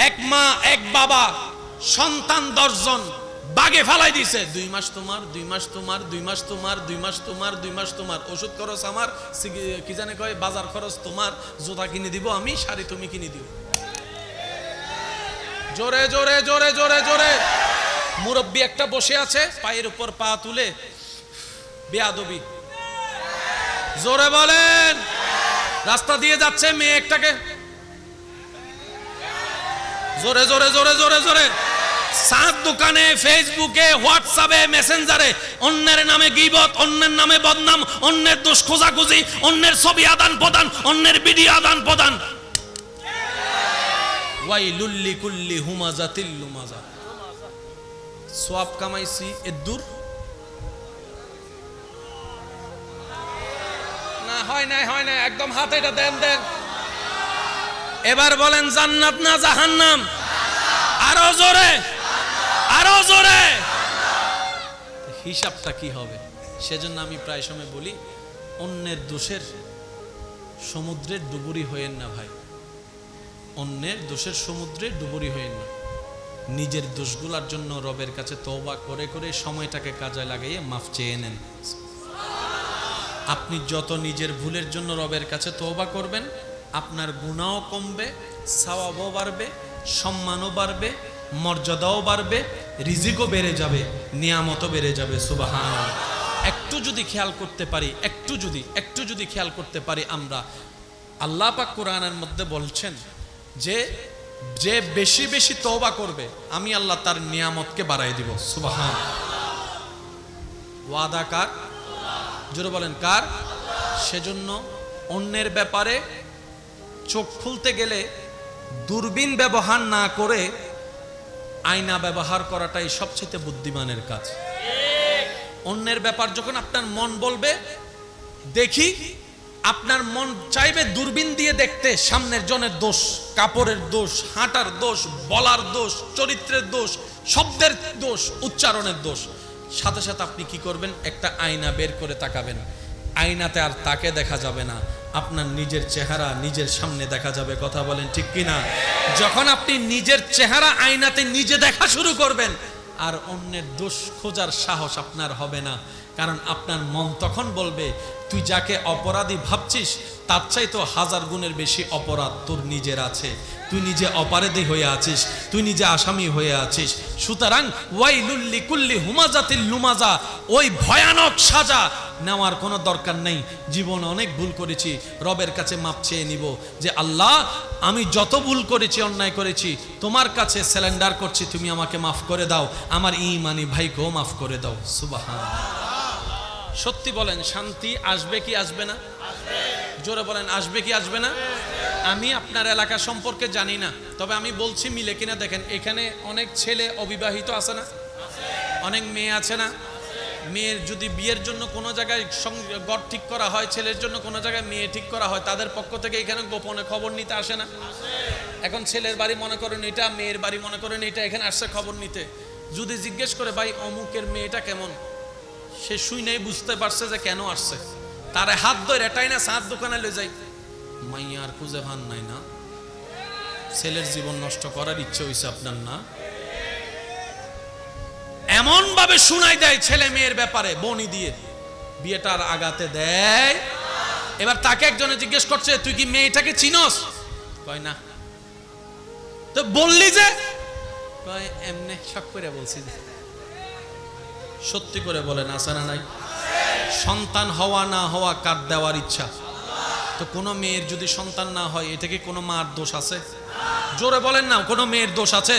Speaker 1: এক মা এক বাবা সন্তান 10 জন বাগে ফেলাই দিছে। 2 মাস তোমার, 2 মাস তোমার, 2 মাস তোমার, 2 মাস তোমার, 2 মাস তোমার, ওষুধ খরচ আমার, কি জানে কয় বাজার খরচ তোমার, জুতা কিনে দিব আমি, শাড়ি তুমি কিনে দিও। জোরে জোরে জোরে জোরে জোরে। মুরব্বি একটা বসে আছে পায়ের উপর পা তুলে, বেয়াদবি। জোরে বলেন। রাস্তা দিয়ে যাচ্ছে মেয়ে একটাকে, জোরে জোরে জোরে জোরে জোরে। সাত দোকানে, ফেসবুকে, হোয়াটসঅ্যাপে, মেসেঞ্জারে অন্যের নামে গীবত, অন্যের নামে বদনাম, অন্যের দোষ খোঁজাখুঁজি, অন্যের ছবি আদান প্রদান, অন্যের ভিডিও আদান প্রদান। ওয়াইলুল লিকুল্লি হুমাজাতিল লুমাজা। সওয়াব কামাইছি এর দূর। হয় নাই একদম হাতে এটা দেন দেন। এবার বলেন জান্নাত না জাহান্নাম? আরো জোরে, আরো জোরে। হিসাবটা কি হবে? সেজন্য আমি প্রায় সময় বলি, অন্যের দোষের সমুদ্রে ডুবুরি হয়েন না ভাই, অন্যের দোষের সমুদ্রে ডুবুরি হয়েন না। নিজের দোষগুলোর জন্য রবের কাছে তওবা করে করে সময়টাকে কাজে লাগিয়ে মাফ চেয়ে নেন। আপনি যত নিজের ভুলের জন্য রবের কাছে তওবা করবেন, আপনার গুনাহও কমবে, সওয়াবও বাড়বে, সম্মানও বাড়বে, মর্যাদাও বাড়বে, রিজিকও বেড়ে যাবে, নিয়ামতও বেড়ে যাবে। সুবহানাল্লাহ। একটু যদি খেয়াল করতে পারি, একটু যদি খেয়াল করতে পারি আমরা, আল্লাহ পাক কোরআনের মধ্যে বলছেন যে যে বেশি বেশি তওবা করবে আমি আল্লাহ তার নিয়ামতকে বাড়াই দিব। সুবহানাল্লাহ। ওয়াদা কার? জোরে বলেন কার? সেজন্য অন্যের ব্যাপারে চোখ খুলতে গেলে দূরবীন ব্যবহার না করে আয়না ব্যবহার করাটাই সবচেয়ে বুদ্ধিমানের কাজ। অন্যের ব্যাপার যখন আপনার মন বলবে দেখি, আপনার মন চাইবে দূরবীন দিয়ে দেখতে সামনের জনের দোষ, কাপড়ের দোষ, হাঁটার দোষ, বলার দোষ, চরিত্রের দোষ, শব্দের দোষ, উচ্চারণের দোষ। সাথে সাথে আপনি কি করবেন? একটা আয়না বের করে তাকাবেন। আয়নাতে আর তাকে দেখা যাবে না, আপনার নিজের চেহারা নিজের সামনে দেখা যাবে। কথা বলেন ঠিক কিনা? যখন আপনি নিজের চেহারা আয়নাতে নিজে দেখা শুরু করবেন, আর অন্যের দোষ খোঁজার সাহস আপনার হবে না। কারণ আপনার মন তখন বলবে তুই যাকে অপরাধী ভাবছিস তার চাইতে 1000 গুণের বেশি অপরাধ তোর নিজের আছে। তুই নিজে অপরাধী হয়ে আছিস, তুই নিজে আসামি হয়ে আছিস। সুতরাং ওয়াইলুল লিকুল্লি হুমাজাতিল লুমাজা, ওই ভয়ানক সাজা নেওয়ার কোনো দরকার নেই। জীবনে অনেক ভুল করেছি, রবের কাছে মাপ চেয়ে নিব যে আল্লাহ আমি যত ভুল করেছি, অন্যায় করেছি, তোমার কাছে স্যালেন্ডার করছি, তুমি আমাকে মাফ করে দাও, আমার ঈমানি ভাইকেও মাফ করে দাও। সুবহানাল্লাহ। সত্যি বলেন, শান্তি আসবে কি আসবে না? জোরে বলেন, আসবে কি আসবে না? আমি আপনার এলাকা সম্পর্কে জানি না, তবে আমি বলছি মিলে কিনা দেখেন। এখানে অনেক ছেলে অবিবাহিত আছে না? অনেক মেয়ে আছে না? মেয়ের যদি বিয়ের জন্য কোনো জায়গায় ঘর ঠিক করা হয়, ছেলের জন্য কোনো জায়গায় মেয়ে ঠিক করা হয়, তাদের পক্ষ থেকে এখানে গোপনে খবর নিতে আসে না? এখন ছেলের বাড়ি মনে করেন এটা, মেয়ের বাড়ি মনে করেন এটা, এখানে আসছে খবর নিতে। যদি জিজ্ঞেস করে ভাই অমুকের মেয়েটা কেমন, সে শুই নাই বুঝতে পারছে যে কেন আসছে, তারে হাত ধরে এটাই না সাত দোকানে লয়ে যাই, মাইয়ার খুঁজে ভান নাই না? ছেলের জীবন নষ্ট করার ইচ্ছে হইছে আপনার না? এমন ভাবে শুনাই দেয় ছেলে মেয়ের ব্যাপারে বনি দিয়ে, বিয়েটার আগাতে দেয়। এবার তাকে একজনে জিজ্ঞেস করছে তুই কি মেয়েটাকে চিনস? কয় না। তো বললি যে? কয় এমনি শখ করে বলছি। সত্যি করে বলেন আছে না নাই? সন্তান হওয়া না হওয়া কার দেওয়ার ইচ্ছা? তো কোনো মেয়ের যদি সন্তান না হয় এটা কি কোনো মার দোষ আছে? জোরে বলেন না, কোনো মেয়ের দোষ আছে?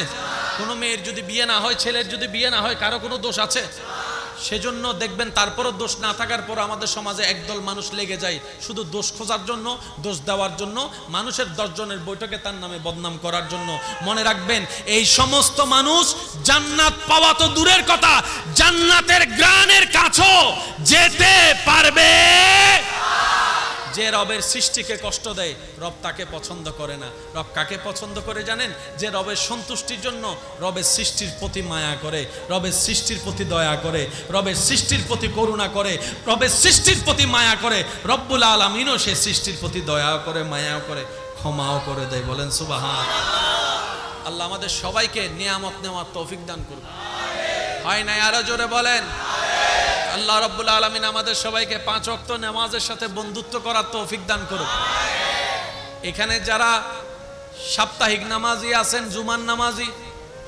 Speaker 1: কোনো মেয়ের যদি বিয়ে না হয়, ছেলের যদি বিয়ে না হয়, কারো কোনো দোষ আছে? সেজন্য দেখবেন তারপরও দোষ না থাকার পর আমাদের সমাজে একদল মানুষ লেগে যায় শুধু দোষ খোঁজার জন্য, দোষ দেওয়ার জন্য, মানুষের 10 জনের বৈঠকে তার নামে বদনাম করার জন্য। মনে রাখবেন এই সমস্ত মানুষ জান্নাত পাওয়া তো দূরের কথা, জান্নাতের গ্রানের কাছেও যেতে পারবে। যে রবের সৃষ্টিকে কষ্ট দেয়, রব তাকে পছন্দ করে না। রব কাকে পছন্দ করে জানেন? যে রবের সন্তুষ্টির জন্য রবের সৃষ্টির প্রতি মায়া করে, রবের সৃষ্টির প্রতি দয়া করে, রবের সৃষ্টির প্রতি করুণা করে, রবের সৃষ্টির প্রতি মায়া করে। রব্বুল আলামিনও সে সৃষ্টির প্রতি দয়া করে, মায়াও করে, ক্ষমাও করে দেয়। বলেন সুবহানাল্লাহ। আল্লাহ আমাদের সবাইকে নিয়ামত নেওয়ার তৌফিক দান করুন। হয় নাই? আরো জোরে বলেন। আল্লাহ রাব্বুল আলামিন আমাদের সবাইকে 5 ওয়াক্ত নামাজের সাথে বন্ধুত্ব করার তৌফিক দান করুন। এখানে যারা সাপ্তাহিক নামাজি আছেন, জুমার নামাজি,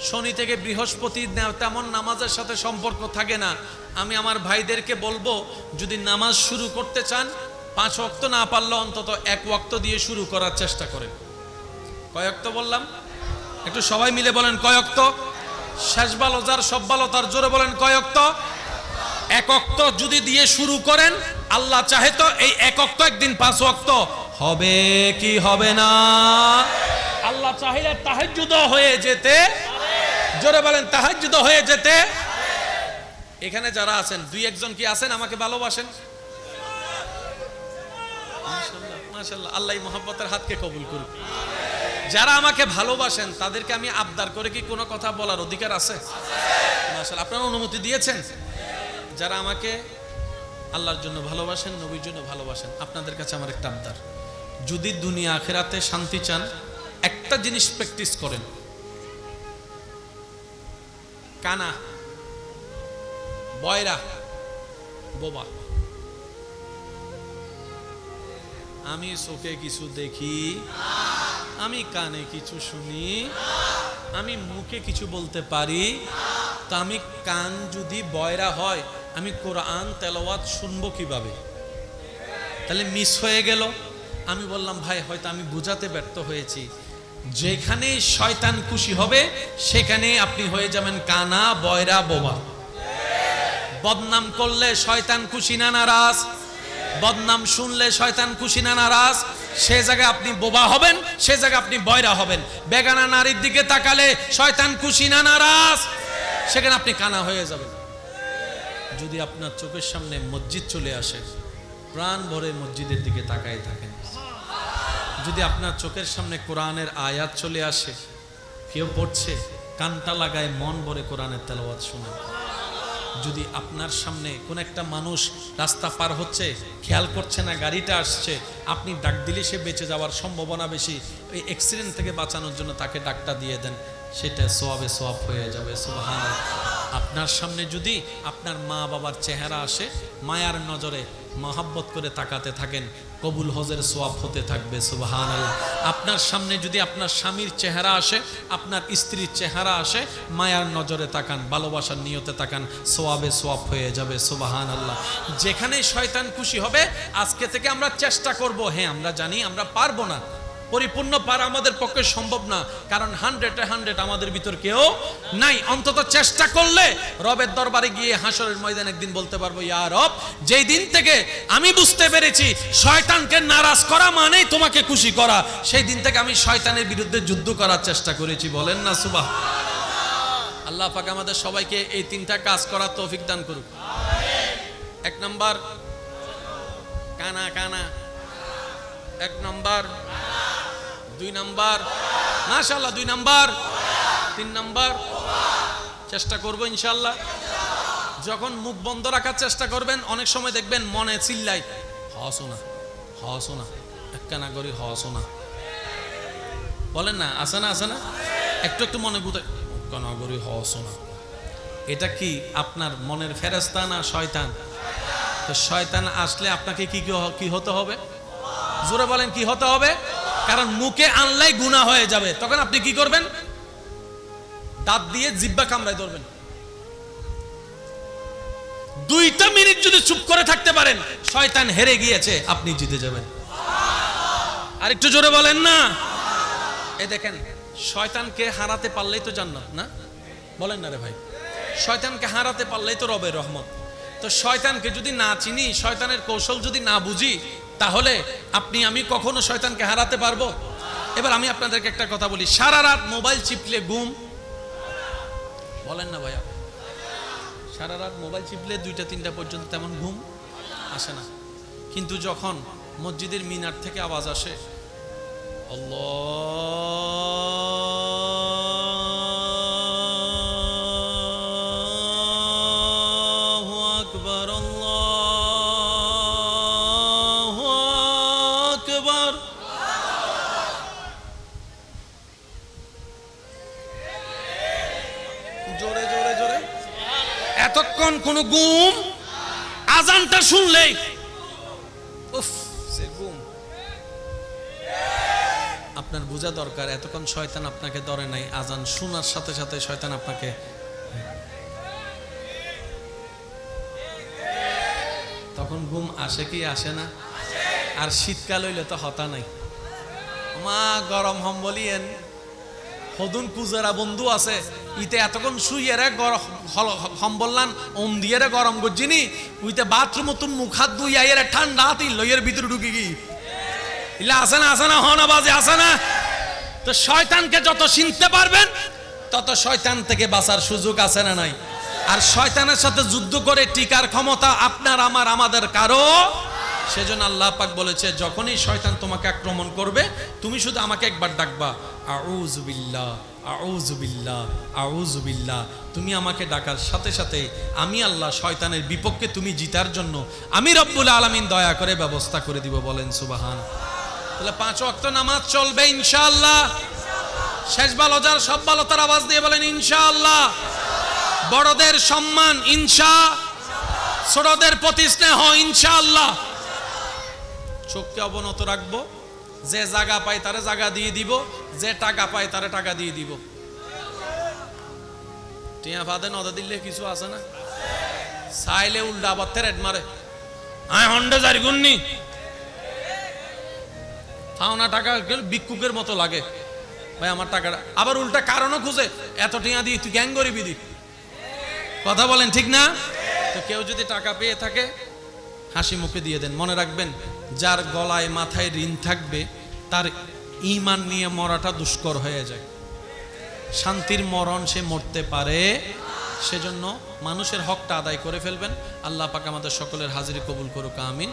Speaker 1: শনি থেকে বৃহস্পতি তেমন নামাজের সাথে সম্পর্ক থাকে না, আমি আমার ভাইদেরকে বলবো যদি নামাজ শুরু করতে চান 5 ওয়াক্ত না পারলে অন্তত 1 ওয়াক্ত দিয়ে শুরু করার চেষ্টা করেন। কয় ওয়াক্ত বললাম? একটু সবাই মিলে বলেন কয় ওয়াক্ত? শেষ ভালো যার সব ভালো তার, জোরে বলেন কয় ওয়াক্ত? 1 ওয়াক্ত যদি দিয়ে শুরু করেন, আল্লাহ চাহে তো এই 1 ওয়াক্ত একদিন 5 ওয়াক্ত হবে কি হবে না? আল্লাহ চাইলে তাহাজ্জুদ হয়ে যেতে, জোরে বলেন তাহাজ্জুদ হয়ে যেতে। এখানে যারা আছেন 2-1 জন কি আছেন আমাকে ভালোবাসেন? মাশাআল্লাহ মাশাআল্লাহ, আল্লাহ মহব্বতের হাতকে কবুল করুক। যারা আমাকে ভালোবাসেন তাদেরকে আমি আবদার করে কি কোনো কথা বলার অধিকার আছে? মাশাআল্লাহ, আপনারা অনুমতি দিয়েছেন। যারা আমাকে আল্লাহর জন্য ভালোবাসেন, নবীর জন্য ভালোবাসেন, আপনাদের কাছে আমার একটা আবদার, যদি দুনিয়া আখিরাতে শান্তি চান, একটা জিনিস প্র্যাকটিস করেন, কানা, বয়রা, বোবা। আমি চোখে কিছু দেখি, আমি কানে কিছু শুনি, আমি মুখে কিছু বলতে পারি, তা আমি কান যদি বয়রা হয় আমি কোরআন তেলাওয়াত শুনবো কিভাবে? তাহলে মিস হয়ে গেল। আমি বললাম ভাই হয়তো আমি বোঝাতে ব্যর্থ হয়েছি, যেখানে শয়তান খুশি হবে সেখানে আপনি হয়ে যাবেন কানা, বয়রা, বোবা। বদনাম করলে শয়তান খুশি না নারাজ? বদনাম শুনলে শয়তান খুশি না নারাজ? সে জায়গায় আপনি বোবা হবেন, সে জায়গায় আপনি বয়রা হবেন। বেগানা নারীর দিকে তাকালে শয়তান খুশি না নারাজ? সেখানে আপনি কানা হয়ে যাবেন। যদি আপনার চোখের সামনে মসজিদ চলে আসে, প্রাণ ভরে মসজিদের দিকে তাকায় থাকেন। যদি আপনার চোখের সামনে কোরআনের আয়াত চলে আসে, কেউ পড়ছে, কানটা লাগায় মন ভরে কোরআনের তেলাওয়াত শুনেন। যদি আপনার সামনে কোন একটা মানুষ রাস্তা পার হচ্ছে, খেয়াল করছে না গাড়িটা আসছে, আপনি ডাক দিলে সে বেঁচে যাওয়ার সম্ভাবনা বেশি, ওই অ্যাক্সিডেন্ট থেকে বাঁচানোর জন্য তাকে ডাকটা দিয়ে দেন, সেটা সওয়াবে সওয়াব হয়ে যাবে। সুবহানাল্লাহ। আপনার সামনে যদি আপনার মা বাবার চেহারা আসে, মায়ার নজরে মহব্বত করে তাকাতে থাকেন, কবুল হজের সওয়াব হতে থাকবে। সুবহানাল্লাহ। আপনার সামনে যদি আপনার স্বামীর চেহারা আসে, আপনার স্ত্রীর চেহারা আসে, মায়ার নজরে তাকান, ভালোবাসার নিয়তে তাকান, সওয়াবে সওয়াব হয়ে যাবে। সুবহানাল্লাহ। যেখানেই শয়তান খুশি হবে, আজকে থেকে আমরা চেষ্টা করব। হ্যাঁ, আমরা জানি আমরা পারবো না, পরিপূর্ণ পারা আমাদের পক্ষে সম্ভব না, কারণ 100 আমাদের ভিতর কেউ নাই। অন্তত চেষ্টা করলে রবের দরবারে গিয়ে হাসরের ময়দানে একদিন বলতে পারবো, ইয়া রব, যেই দিন থেকে আমি বুঝতে পেরেছি শয়তানকে নারাজ করা মানেই তোমাকে খুশি করা, সেই দিন থেকে আমি শয়তানের বিরুদ্ধে যুদ্ধ করার চেষ্টা করেছি। বলেন না সুবহানাল্লাহ। আল্লাহ পাক আমাদের সবাইকে এই তিনটা কাজ করার তৌফিক দান করুক। এক নাম্বার কানা কানা, এক নাম্বার, দুই নাম্বার মাশাআল্লাহ, দুই নাম্বার, তিন নাম্বার চেষ্টা করব ইনশাআল্লাহ। যখন মুখ বন্ধ রাখার চেষ্টা করবেন, অনেক সময় দেখবেন মনে চিল্লাই, হসোনা হসোনা, একখানা করি হসোনা, বলেন না, আছে না, আছে না, একটু একটু মনে বুঝে একখানা করি হসোনা। এটা কি আপনার মনের ফেরেশতা না শয়তান? তো শয়তান আসলে আপনাকে কি হতে হবে? জোরে বলেন, কি হতে হবে? কারণ মুখে আনলেই গুনাহ হয়ে যাবে। তখন আপনি কি করবেন? দাঁত দিয়ে জিহ্বা কামড়ায় ধরবেন। 2 মিনিট যদি চুপ করে থাকতে পারেন, শয়তান হেরে গিয়েছে, আপনি জিতে যাবেন। আর একটু জোরে বলেন না। এই দেখেন, শয়তানকে হারাতে পারলেই তো জান্নাত, না? বলেন না রে ভাই, শয়তানকে হারাতে পারলেই তো রবের রহমত। তো শয়তানকে যদি না চিনি, শয়তানের কৌশল যদি না বুঝি, তাহলে আপনি আমি কখনো শয়তানকে হারাতে পারবো? এবার আমি আপনাদেরকে একটা কথা বলি, সারা রাত মোবাইল চিপলে ঘুম, বলেন না ভাইয়া, সারা রাত মোবাইল চিপলে 2টা-3টা পর্যন্ত তেমন ঘুম আসে না। কিন্তু যখন মসজিদের মিনার থেকে আওয়াজ আসে, আল্লাহু আকবার, আল্লাহু আকবার, জোরে জোরে জোরে, এতক্ষণ কোন ঘুম, আজানটা শুনলেই উফ সে ঘুম। আপনার বোঝা দরকার, এতক্ষণ শয়তান আপনাকে ধরে নাই, আজান শোনার সাথে সাথে শয়তান আপনাকে, তখন ঘুম আসে কি আসে না? আর শীতকাল হইলে তো হতা নাই, মা গরম হম বলিয়েন হদুন কুজারা বন্ধু আছে, ইতে এতক্ষণ শুইয়ে রে হম বললাম ওম দিয়ে রে গরম করছিনি, উইতে বাথরুম তুম মুখ হাত দুই আইয়ের ঠান্ডা হাতি লইয়ের ভিতরে ঢুকি গি, ইলা আসে না, আসে না, হনা বাজে আসে না। তো শয়তানকে যত চিনতে পারবেন, তত শয়তান থেকে বাঁচার সুযোগ আছে না নাই? আর শয়তানের সাথে যুদ্ধ করে টিকার ক্ষমতা আপনার আমার আমাদের কারো সেজন্য আল্লাহ পাক বলেছে, যখনই শয়তান তোমাকে আক্রমণ করবে তুমি শুধু আমাকে একবার ডাকবা, আউযু বিল্লাহ, আউযু বিল্লাহ, আউযু বিল্লাহ। তুমি আমাকে ডাকার সাথে সাথে আমি আল্লাহ শয়তানের বিপক্ষে তুমি জিতার জন্য আমি রব্বুল আলামিন দয়া করে ব্যবস্থা করে দিব। বলেন সুবহান। তাহলে 5 ওয়াক্ত নামাজ চলবে ইনশাআল্লাহ। শেষ ভালো যার সব ভালো তার আওয়াজ দিয়ে বলেন ইনশাআল্লাহ। বড়দের সম্মান ইনশাআল্লাহ, ছোটদের প্রতি স্নেহ ইনশাআল্লাহ। চোখকে অবনত রাখবো, যে জায়গা পায় তারে জায়গা দিয়ে দিব, যে টাকা পায় তারে টাকা দিয়ে দিব। টিয়া ফাদে নদা দিলে কিছু আছে না, চাইলে উল্টা আবার থ্রেড মারে, আয় হন্ডে জারি গুন্নি পাওনা টাকা ভিক্ষুকের মতো লাগে। ভাই আমার টাকাটা, আবার উল্টা কারণও খুঁজে, এত টিয়া দিয়ে তুই গ্যাং করিবি দি। কথা বলেন ঠিক না? তো কেউ যদি টাকা পেয়ে থাকে হাসি মুখে দিয়ে দেন। মনে রাখবেন, যার গলায় মাথায় ঋণ থাকবে তার ঈমান নিয়ে মরাটা দুষ্কর হয়ে যায়। শান্তির মরণ সে মরতে পারে। সেজন্য মানুষের হকটা আদায় করে ফেলবেন। আল্লাহ পাক আমাদের সকলের হাজিরি কবুল করুক, আমিন।